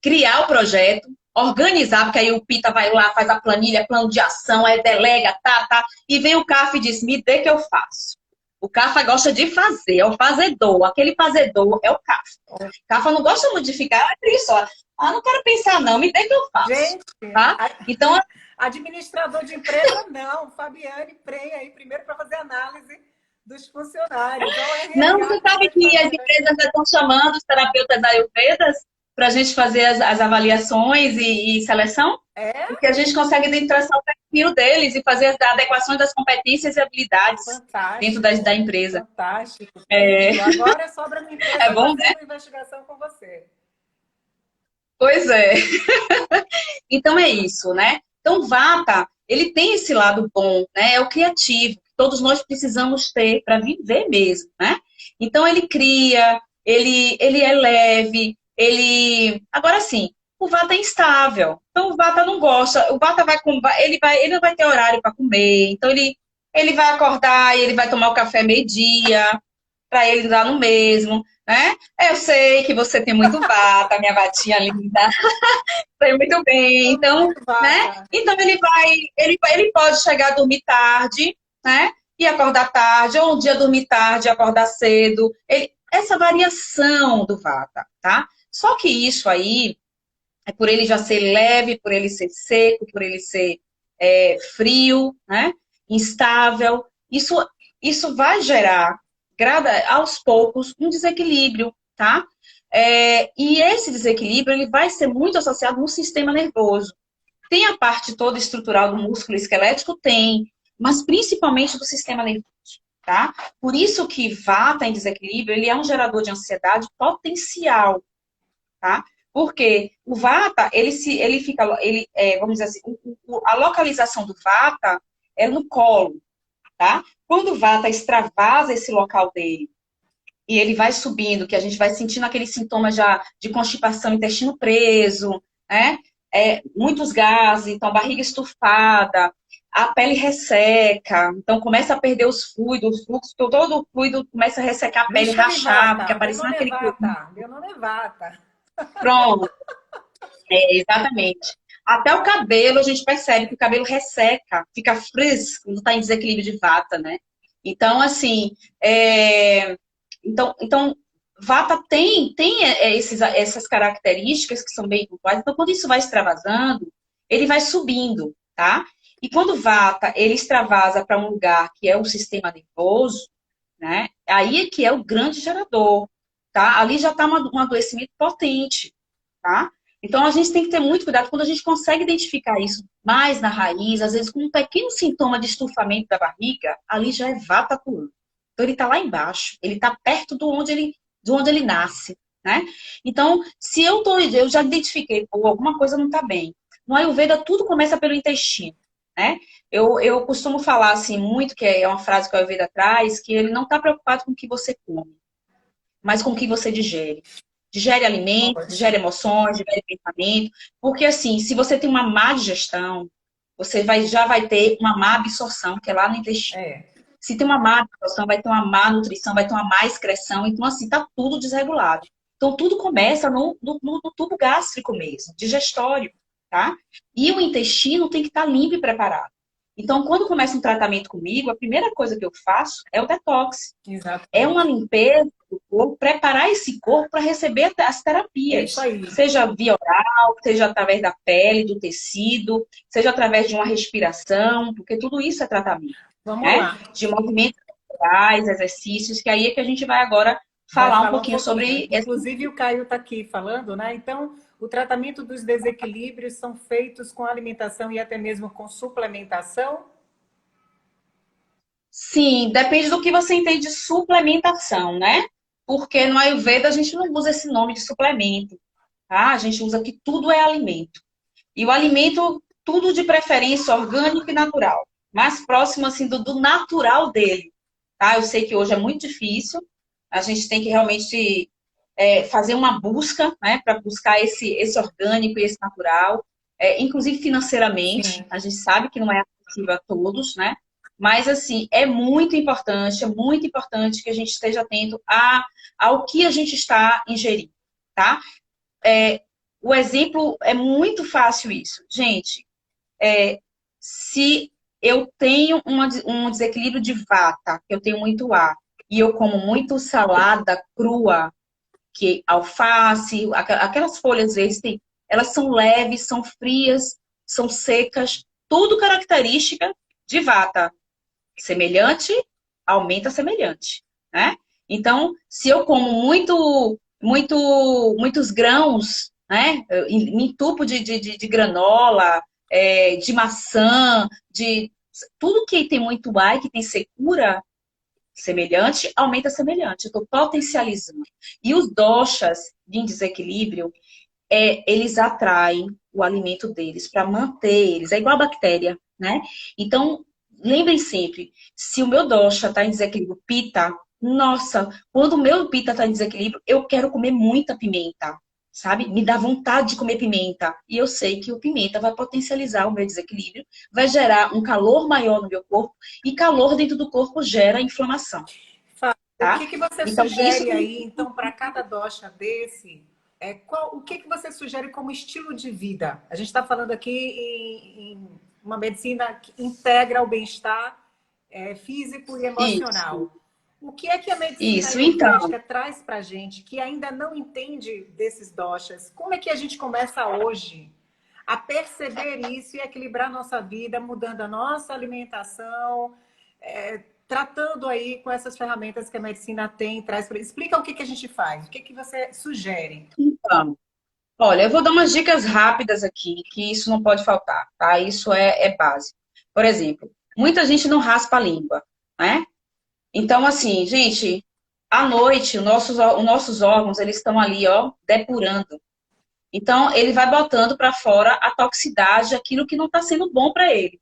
criar o projeto, organizar, porque aí o Pita vai lá, faz a planilha, plano de ação, aí delega, tá, e vem o Kapha e diz, me dê que eu faço. O Kapha gosta de fazer, é o fazedor, aquele fazedor é o Kapha. O Kapha não gosta muito de ficar triste, ó. Ah, não quero pensar não, me dê que eu faço, Gente, tá? Então, administrador de empresa, não. Fabiane Preia aí primeiro para fazer análise dos funcionários. Olha o não, RH você que você sabe vai que as fazer. empresas já estão chamando os terapeutas ayurvedas para a gente fazer as avaliações e seleção? É Porque a gente consegue traçar o perfil deles e fazer as adequações das competências e habilidades dentro da fantástico, empresa. fantástico. É, Tudo. Agora sobra a minha é empresa bom, fazer né? uma investigação com você. Pois é. Então é isso, né? Então, Vata, ele tem esse lado bom, né? É o criativo, que todos nós precisamos ter para viver mesmo, né? Então, ele cria, ele é leve, ele... Agora sim, o Vata é instável. Então, o Vata não gosta, o Vata ele não vai ter horário para comer, então ele vai acordar e ele vai tomar o café meio-dia, para ele dar no mesmo, né? Eu sei que você tem muito Vata, minha vatinha linda. Sei muito bem. Sou Então, muito né? vata. Então ele pode chegar a dormir tarde, né? E acordar tarde, ou um dia dormir tarde e acordar cedo. Essa variação do Vata, tá? Só que isso aí, é por ele já ser leve, por ele ser seco, por ele ser frio, né? Instável. Isso vai gerar, aos poucos, um desequilíbrio, tá? E esse desequilíbrio ele vai ser muito associado no sistema nervoso. Tem a parte toda estrutural do músculo esquelético? Tem, mas principalmente do sistema nervoso, tá? Por isso que Vata em desequilíbrio, ele é um gerador de ansiedade potencial, tá? Porque o Vata, ele fica, vamos dizer assim, a localização do Vata é no colo, tá? Quando o Vata extravasa esse local dele e ele vai subindo, que a gente vai sentindo aqueles sintomas já de constipação, intestino preso, né? Muitos gases, então barriga estufada, a pele resseca, então começa a perder os fluidos, o fluxo, todo o fluido começa a ressecar a pele, Vixe, rachar, fica Vata. Meu parecendo nome é aquele Vata. Meu nome é Vata. pronto, exatamente. Até o cabelo, a gente percebe que o cabelo resseca, fica fresco, quando está em desequilíbrio de vata, né? Então, assim, então vata tem essas características que são bem pontuais. Então, quando isso vai extravasando, ele vai subindo, tá? E quando vata, ele extravasa para um lugar que é o sistema nervoso, né? Aí é que é o grande gerador, tá? Ali já está um adoecimento potente, tá? Então, a gente tem que ter muito cuidado quando a gente consegue identificar isso mais na raiz, às vezes com um pequeno sintoma de estufamento da barriga, ali já é vata puro. Então, ele está lá embaixo, ele está perto de onde ele nasce, né? Então, se eu já identifiquei, pô, alguma coisa não está bem. No Ayurveda, tudo começa pelo intestino, né? Eu costumo falar assim muito, que é uma frase que o Ayurveda traz, que ele não está preocupado com o que você come, mas com o que você digere. Digere alimentos, digere Ótimo. emoções, digere pensamento. Porque, assim, se você tem uma má digestão, você já vai ter uma má absorção, que é lá no intestino. É. Se tem uma má absorção, vai ter uma má nutrição, vai ter uma má excreção. Então, assim, tá tudo desregulado. Então, tudo começa no tubo gástrico mesmo, digestório, tá? E o intestino tem que estar limpo e preparado. Então, quando começa um tratamento comigo, a primeira coisa que eu faço é o detox. É Exatamente. uma limpeza do corpo, preparar esse corpo para receber as É isso terapias. aí. Seja via oral, seja através da pele, do tecido, seja através de uma respiração, porque tudo isso é tratamento, Vamos né? lá. De movimentos corporais, exercícios, que aí é que a gente vai agora Vai falar um falar um pouquinho pouquinho. sobre esse. Inclusive, o Caio está aqui falando, né? Então, o tratamento dos desequilíbrios são feitos com alimentação e até mesmo com suplementação? Sim, depende do que você entende de suplementação, né? Porque no Ayurveda a gente não usa esse nome de suplemento, tá? A gente usa que tudo é alimento. E o alimento, tudo de preferência orgânico e natural. Mais próximo, assim, do natural dele, tá? Eu sei que hoje é muito difícil. A gente tem que realmente fazer uma busca, né? Para buscar esse orgânico e esse natural. Inclusive financeiramente. Sim. A gente sabe que não é acessível a todos, né? Mas, assim, é muito importante que a gente esteja atento ao que a gente está ingerindo, tá? O exemplo é muito fácil isso. Gente, se eu tenho um desequilíbrio de vata, eu tenho muito ar, e eu como muito salada crua, que alface, aquelas folhas verdes, elas são leves, são frias, são secas, tudo característica de vata. Semelhante, aumenta semelhante, né? Então, se eu como muitos grãos, né? Me entupo de granola, de maçã, de tudo que tem muito ar e que tem secura semelhante, aumenta semelhante. Eu estou potencializando. E os doshas em desequilíbrio, eles atraem o alimento deles para manter eles. É igual a bactéria, né? Então, lembrem sempre, se o meu dosha está em desequilíbrio pita, nossa, quando o meu pita está em desequilíbrio, eu quero comer muita pimenta, sabe? Me dá vontade de comer pimenta. E eu sei que o pimenta vai potencializar o meu desequilíbrio, vai gerar um calor maior no meu corpo, e calor dentro do corpo gera inflamação, Fábio, o tá? que que você Então, é isso sugere que aí, então, para cada dosha desse? O que que você sugere como estilo de vida? A gente está falando aqui em uma medicina que integra o bem-estar físico e isso, emocional. O que é que a medicina isso. Então, ayurvédica traz para a gente que ainda não entende desses doshas? Como é que a gente começa hoje a perceber isso e equilibrar nossa vida, mudando a nossa alimentação, tratando aí com essas ferramentas que a medicina tem, traz para. Explica o que que a gente faz, o que que você sugere. então. Olha, eu vou dar umas dicas rápidas aqui, que isso não pode faltar, tá? Isso é básico. Por exemplo, muita gente não raspa a língua, né? Então, assim, gente, à noite, os nossos órgãos, eles estão ali, ó, depurando. Então, ele vai botando para fora a toxicidade, aquilo que não está sendo bom para ele.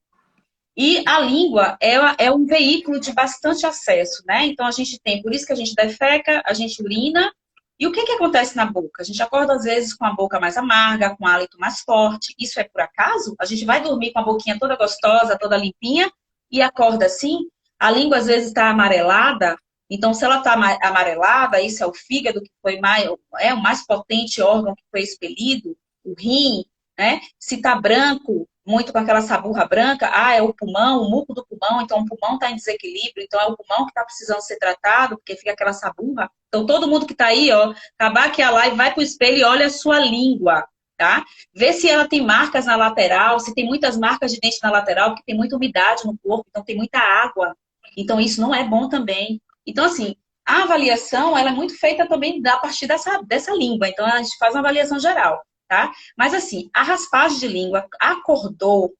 E a língua é um veículo de bastante acesso, né? Então, a gente tem, por isso que a gente defeca, a gente urina. E o que que acontece na boca? A gente acorda, às vezes, com a boca mais amarga, com hálito mais forte. Isso é por acaso? A gente vai dormir com a boquinha toda gostosa, toda limpinha, e acorda assim? A língua, às vezes, está amarelada. Então, se ela está amarelada, isso é o fígado, que foi o mais potente órgão que foi expelido, o rim, né? Se está branco, muito com aquela saburra branca, é o pulmão, o muco do pulmão, então o pulmão está em desequilíbrio, então é o pulmão que está precisando ser tratado, porque fica aquela saburra. Então todo mundo que está aí, ó, acabar aqui a live, vai para o espelho e olha a sua língua, tá? Vê se ela tem marcas na lateral, se tem muitas marcas de dente na lateral, porque tem muita umidade no corpo, então tem muita água. Então isso não é bom também. Então, assim, a avaliação, ela é muito feita também a partir dessa língua. Então, a gente faz uma avaliação geral, tá? Mas, assim, a raspagem de língua, acordou,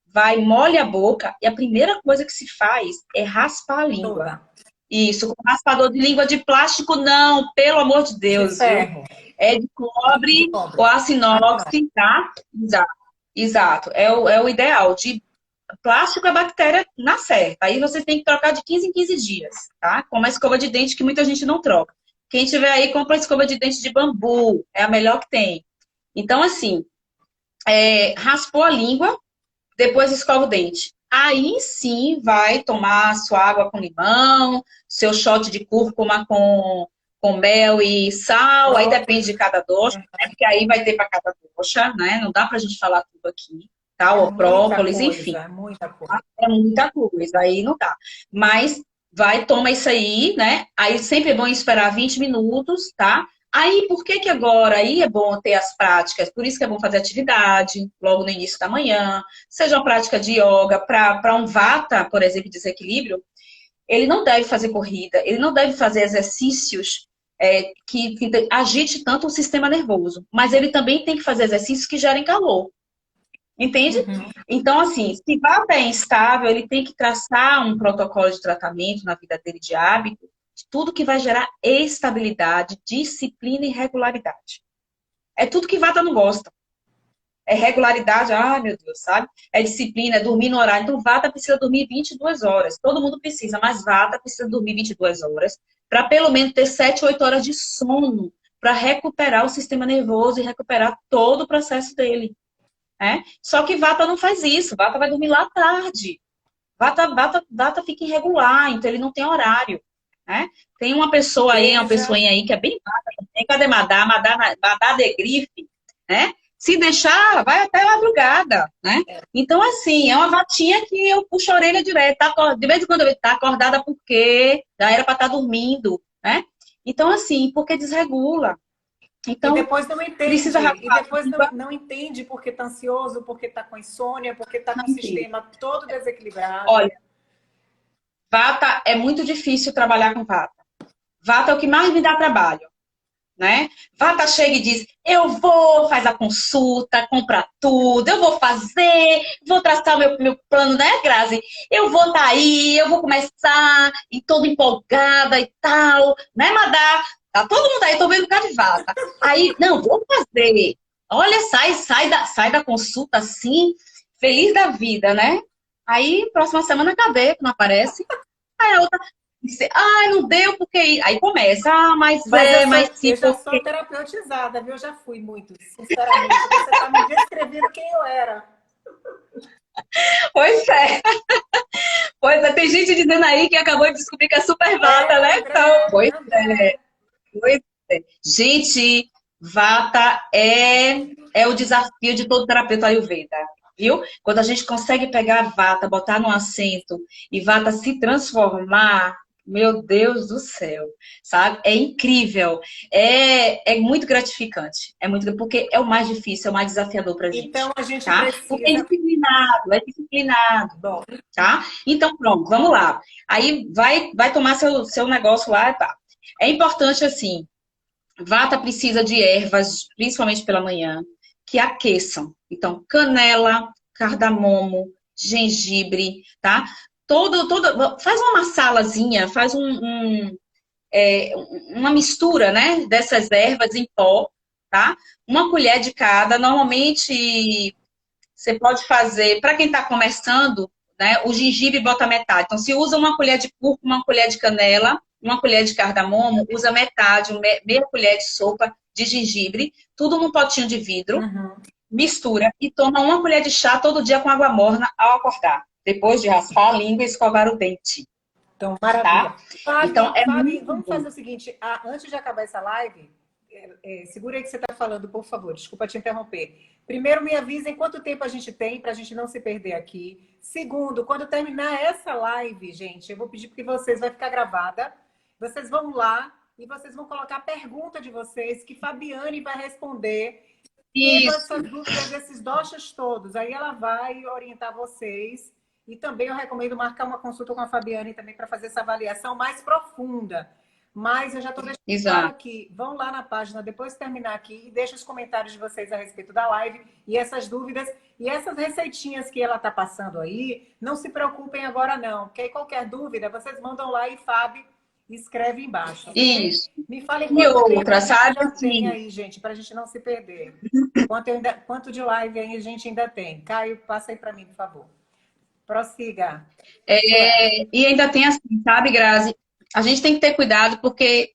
vai, molha a boca, e a primeira coisa que se faz é raspar a língua. Toda. Isso, com raspador de língua de plástico, não, pelo amor de De Deus, viu? ferro, É de de cobre cobre. ou aço inox, Afinal, tá? Exato, exato. É o ideal. De plástico é bactéria na certa. Aí você tem que trocar de 15 em 15 dias, tá? Como a escova de dente que muita gente não troca. Quem tiver aí, compra escova de dente de bambu. É a melhor que tem. Então, assim, raspou a língua, depois escova o dente. Aí sim vai tomar sua água com limão, seu shot de cúrcuma com com mel e sal, aí Própolis. depende de cada doxa, né? Porque aí vai ter para cada doxa, né? Não dá pra gente falar tudo aqui, tá? É Ou muita própolis, coisa, enfim. é muita coisa. É muita coisa, aí não dá. Mas vai, toma isso aí, né? Aí sempre é bom esperar 20 minutos, tá? Aí, por que que agora aí é bom ter as práticas? Por isso que é bom fazer atividade logo no início da manhã, seja uma prática de yoga, para um vata, por exemplo, desequilíbrio, ele não deve fazer corrida, ele não deve fazer exercícios que agite tanto o sistema nervoso, mas ele também tem que fazer exercícios que gerem calor. Entende? Uhum. Então, assim, se Vata é instável, ele tem que traçar um protocolo de tratamento na vida dele de hábito, de tudo que vai gerar estabilidade, disciplina e regularidade. É tudo que Vata não gosta. É regularidade, ai meu Deus, sabe? É disciplina, é dormir no horário. Então, Vata precisa dormir 22 horas. Todo mundo precisa, mas Vata precisa dormir 22 horas para pelo menos ter 7, 8 horas de sono para recuperar o sistema nervoso e recuperar todo o processo dele. Só que Vata não faz isso, Vata vai dormir lá à tarde. Vata fica irregular, então ele não tem horário. Né? Tem uma pessoa aí, uma Veja, pessoinha aí que é bem Vata, tem cadê Madá de grife, né? Se deixar, vai até a madrugada, né? Então, assim, é uma vatinha que eu puxo a orelha direto. De vez em quando eu tá acordada porque já era para estar dormindo, né? Então, assim, porque desregula. e Então, depois não entende, precisa e depois racionar. não entende porque está ansioso, porque está com insônia, porque está com o Não tem. sistema todo desequilibrado. Olha, Vata é muito difícil trabalhar com Vata. Vata é o que mais me dá trabalho, né? Vata chega e diz, eu vou, faz a consulta, compra tudo, eu vou fazer, vou traçar o meu plano, né, Grazi? Eu vou estar aí, eu vou começar, e toda empolgada e tal, né, Madá? Tá todo mundo aí, tô vendo um cara de Vata. Aí, não, vou fazer. Olha, sai da consulta assim, feliz da vida, né? Aí, próxima semana, cadê? Não aparece? Aí a outra disse, ai, não deu porque. Aí começa, mas se Eu já sou porque. terapeutizada, viu? Eu já fui muito, sinceramente. Você está me descrevendo quem eu era. Pois é, pois é, tem gente dizendo aí que acabou de descobrir que é super vata, né? Então, André, André. pois é. Gente, vata é o desafio de todo terapeuta Ayurveda. Viu? Quando a gente consegue pegar a vata, botar no assento e vata se transformar, meu Deus do céu, sabe? É incrível, é muito gratificante, porque é o mais difícil, é o mais desafiador pra Então gente, a gente tá? Porque precisa. é disciplinado, Bom, tá? Então, pronto, vamos lá. Aí vai tomar seu negócio lá, tá? É importante assim, Vata precisa de ervas, principalmente pela manhã, que aqueçam. Então, canela, cardamomo, gengibre, tá? Faz uma massalazinha, faz uma mistura, né? Dessas ervas em pó, tá? Uma colher de cada. Normalmente, você pode fazer, para quem está começando, né? O gengibre bota metade. Então, se usa uma colher de cúrcuma, uma colher de canela, uma colher de cardamomo, usa metade, meia colher de sopa de gengibre, tudo num potinho de vidro, uhum. mistura e toma uma colher de chá todo dia com água morna ao acordar, depois de raspar a língua e escovar o dente, Então, maravilha. tá? Então, é Fabi, muito vamos bom. fazer o seguinte: antes de acabar essa live, segura aí que você está falando, por favor, desculpa te interromper. Primeiro, me avisem quanto tempo a gente tem para a gente não se perder aqui. Segundo, quando terminar essa live, gente, eu vou pedir que vocês, vai ficar gravada, vocês vão lá e vocês vão colocar a pergunta de vocês, que Fabiane vai responder. Tendo Isso, essas dúvidas desses doshas todos, aí ela vai orientar vocês. E também eu recomendo marcar uma consulta com a Fabiane também para fazer essa avaliação mais profunda. Mas eu já estou deixando claro exato. aqui. Vão lá na página depois de terminar aqui e deixa os comentários de vocês a respeito da live e essas dúvidas e essas receitinhas que ela está passando aí. Não se preocupem agora não, porque aí qualquer dúvida vocês mandam lá e Fábio escreve embaixo. Okay? Isso. Me falem E quanto tempo outra, a gente sabe já tem assim, aí, gente, para a gente não se perder. Quanto de live aí a gente ainda tem? Caio, passa aí para mim, por favor. Prossiga. e ainda tem assim, sabe, Grazi? A gente tem que ter cuidado porque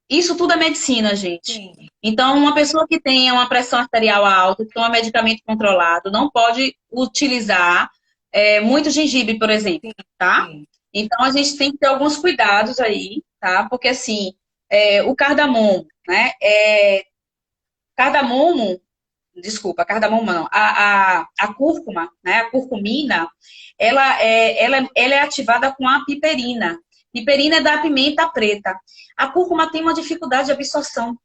isso tudo é medicina, gente. Sim, Então, uma pessoa que tenha uma pressão arterial alta, que toma medicamento controlado, não pode utilizar muito gengibre, por exemplo, tá? sim. Então, a gente tem que ter alguns cuidados aí, tá? Porque, assim, o cardamomo, né? Cardamomo, desculpa, cardamomo não, a cúrcuma, né? A curcumina, ela é ativada com a piperina. Piperina é da pimenta preta. A cúrcuma tem uma dificuldade de absorção.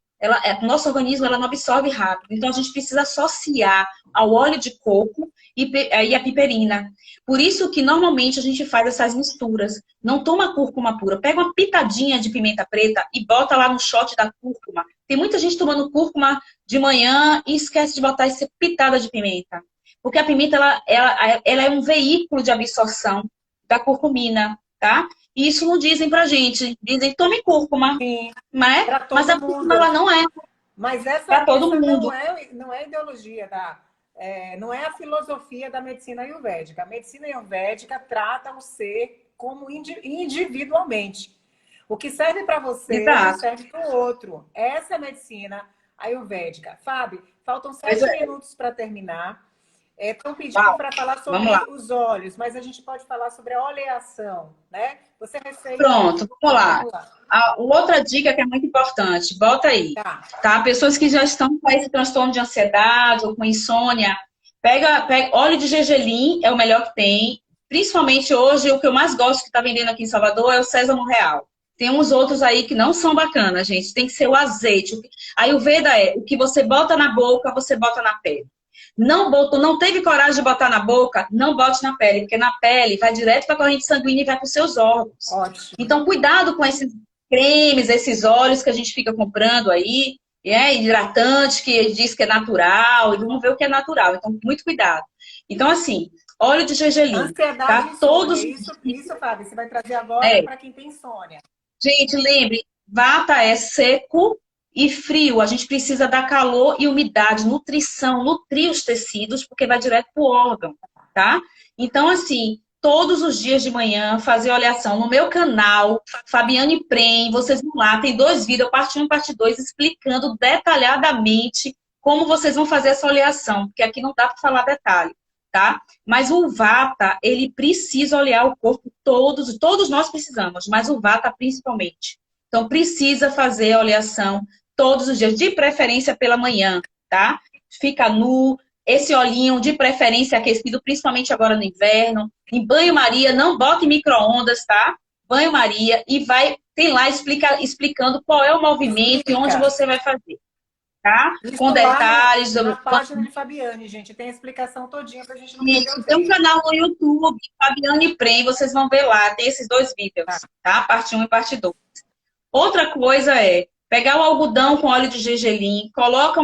Nosso organismo ela não absorve rápido. Então, a gente precisa associar ao óleo de coco e a piperina. Por isso que, normalmente, a gente faz essas misturas. Não toma cúrcuma pura. Pega uma pitadinha de pimenta preta e bota lá no shot da cúrcuma. Tem muita gente tomando cúrcuma de manhã e esquece de botar essa pitada de pimenta. Porque a pimenta, ela é um veículo de absorção da curcumina, tá? E isso não dizem pra gente. Dizem, tome cúrcuma. Sim, Né? para Mas todo a mundo. cúrcuma, ela não é Mas para todo essa mundo. não é ideologia não é a filosofia da medicina ayurvédica. A medicina ayurvédica trata o ser como individualmente. O que serve para você não Exato. serve para o outro. Essa é a medicina ayurvédica. Fábio, faltam Pois 7 é. minutos para terminar. Estão pedindo Uau. para falar Vamos sobre lá. os olhos, mas a gente pode falar sobre a oleação, né? Você receita aí. Pronto, vamos lá. Vamos lá. Outra dica que é muito importante, bota aí, Tá. tá? Pessoas que já estão com esse transtorno de ansiedade ou com insônia, pega óleo de gergelim, é o melhor que tem. Principalmente hoje, o que eu mais gosto que está vendendo aqui em Salvador é o sésamo real. Tem uns outros aí que não são bacanas, gente. Tem que ser o azeite. Aí o Veda é o que você bota na boca, você bota na pele. Não botou, não teve coragem de botar na boca, não bote na pele, porque na pele vai direto para a corrente sanguínea e vai para os seus órgãos. Ótimo. Então, cuidado com esses cremes, esses óleos que a gente fica comprando aí, hidratante, que diz que é natural, e vamos ver o que é natural. Então, muito cuidado. Então, assim, óleo de gergelim, Ansiedade e tá? insônia. Isso, Fábio, você vai trazer agora para quem tem insônia. Gente, lembre, vata é seco e frio. A gente precisa dar calor e umidade, nutrição, nutrir os tecidos, porque vai direto pro órgão, tá? Então, assim, todos os dias de manhã, fazer oleação no meu canal, Fabiane Prem, vocês vão lá, tem 2 vídeos, parte 1 e parte 2, explicando detalhadamente como vocês vão fazer essa oleação, porque aqui não dá para falar detalhe, tá? Mas o Vata, ele precisa olear o corpo todos nós precisamos, mas o Vata principalmente. Então, precisa fazer a oleação todos os dias, de preferência pela manhã, tá? Fica nu, esse olhinho de preferência aquecido, principalmente agora no inverno. Em banho-maria, não bote micro-ondas, tá? Banho-maria e tem lá explicando qual é o movimento e onde você vai fazer, tá? Isso Com detalhes. na página de Fabiane, gente. Tem a explicação todinha pra gente não perder o Tem um tempo. canal no YouTube, Fabiane Prem, vocês vão ver lá, tem esses 2 vídeos, tá? Parte 1 e parte 2. Outra coisa é pegar o algodão com óleo de gergelim, coloca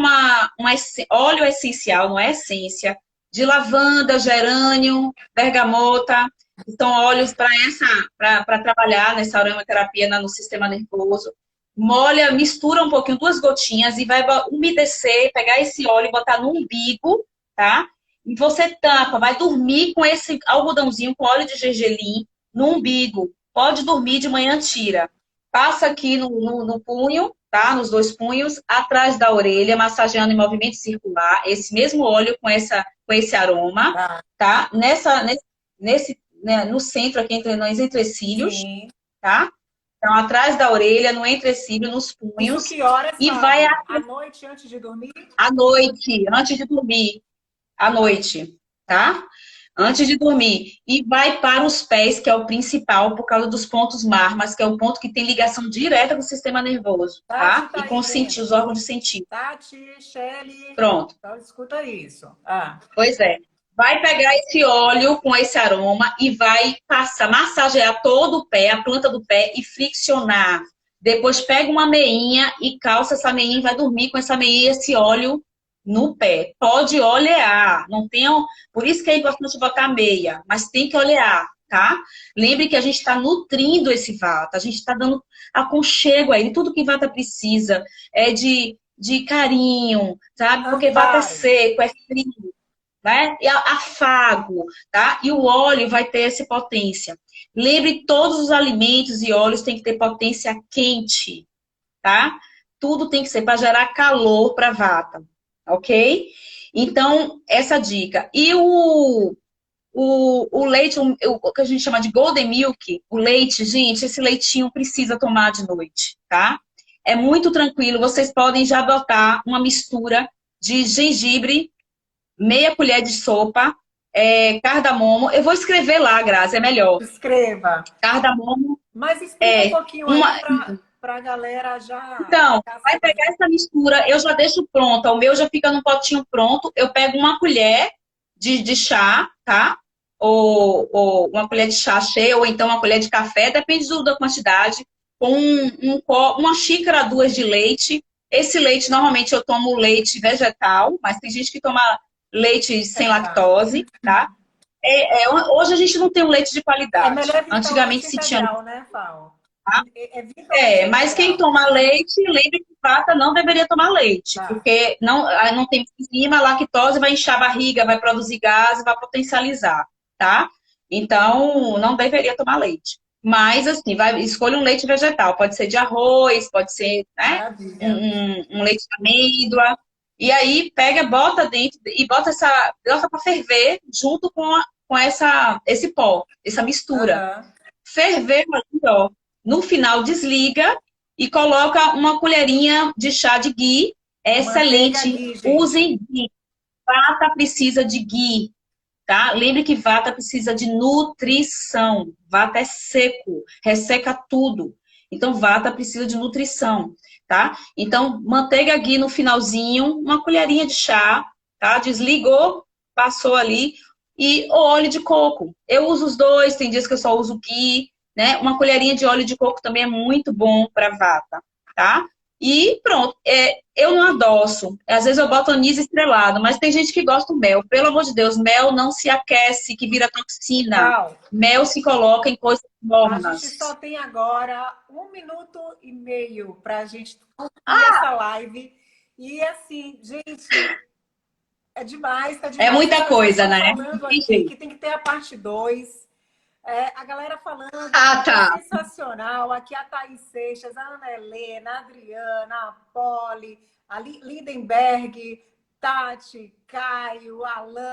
óleo essencial, não é essência, de lavanda, gerânio, bergamota, que são óleos para trabalhar nessa aromaterapia no sistema nervoso. Molha, mistura um pouquinho, 2 gotinhas e vai umedecer, pegar esse óleo e botar no umbigo, tá? E você tampa, vai dormir com esse algodãozinho com óleo de gergelim no umbigo. Pode dormir, de manhã tira. Passa aqui no punho, tá? Nos 2 punhos, atrás da orelha, massageando em movimento circular, esse mesmo óleo com esse aroma, tá? No centro aqui entre nós, entre cílios, tá? Então, atrás da orelha, no entrecílio, nos punhos. Isso que horas, e vai à noite antes de dormir? À noite, antes de dormir. À noite, tá? Antes de dormir. E vai para os pés, que é o principal, por causa dos pontos marmas, que é o ponto que tem ligação direta com o sistema nervoso, tá? E com os órgãos de sentir. Tati, Shelly. Pronto. Então, escuta isso. Pois é. Vai pegar esse óleo com esse aroma e vai massagear todo o pé, a planta do pé e friccionar. Depois pega uma meinha e calça essa meinha e vai dormir com essa meinha e esse óleo no pé. Pode olear, não tem... Por isso que é importante botar meia, mas tem que olear, tá? Lembre que a gente está nutrindo esse Vata, a gente está dando aconchego a ele, tudo que Vata precisa é de carinho, sabe? Porque Vata é seco, é frio, né? E afago, tá? E o óleo vai ter essa potência. Lembre, todos os alimentos e óleos têm que ter potência quente, tá? Tudo tem que ser para gerar calor para Vata. Ok? Então, essa dica. E o leite, o que a gente chama de golden milk, o leite, gente, esse leitinho precisa tomar de noite, tá? É muito tranquilo. Vocês podem já adotar uma mistura de gengibre, meia colher de sopa, cardamomo. Eu vou escrever lá, Grazi, é melhor. Escreva. Cardamomo Mas explica um é pouquinho aí uma. para a galera já Então, ficar vai sabendo. pegar essa mistura, eu já deixo pronta. O meu já fica num potinho pronto. Eu pego uma colher de chá, tá? Ou uma colher de chá cheia, ou então uma colher de café, depende da quantidade. Com uma xícara, duas de leite. Esse leite, normalmente, eu tomo leite vegetal, mas tem gente que toma leite sem Exato. lactose, tá? Hoje a gente não tem um leite de É qualidade. melhor evitar o Antigamente leite se tinha. integral, né, Fal? Evita o leite Mas quem integral. toma leite, lembre que vaca não deveria tomar leite, Tá. porque não tem enzima, a lactose vai inchar a barriga, vai produzir gases, vai potencializar, tá? Então, não deveria tomar leite. Mas, assim, escolha um leite vegetal, pode ser de arroz, pode ser, né, Maravilha. um leite de amêndoa. E aí, pega, bota dentro e bota para ferver junto com esse pó, essa mistura. Aham. Ferveu ali, ó. No final, desliga e coloca uma colherinha de chá de ghee. Manteiga Excelente. ghee, gente. Usem ghee. Vata precisa de ghee, tá? Lembre que vata precisa de nutrição. Vata é seco, resseca tudo. Então, vata precisa de nutrição, tá? Então, manteiga ghee no finalzinho, uma colherinha de chá, tá? Desligou, passou ali. E o óleo de coco. Eu uso os dois, tem dias que eu só uso ghee, né? Uma colherinha de óleo de coco também é muito bom para vata, tá? E pronto. Eu não adoço. Às vezes eu boto anis estrelado, mas tem gente que gosta do mel. Pelo amor de Deus, mel não se aquece, que vira toxina. Fal, Mel se coloca em coisas a gente só mornas. tem agora 1 minuto e meio para a gente concluir essa live. E assim, gente, é É demais. muita Já coisa, estão né? Não falando tem aqui jeito. que tem que ter a parte 2. A galera falando que Ah, tá tá. sensacional. Aqui a Thaís Seixas, a Ana Helena, a Adriana, a Polly, a Lindenberg, Tati, Caio, Alan.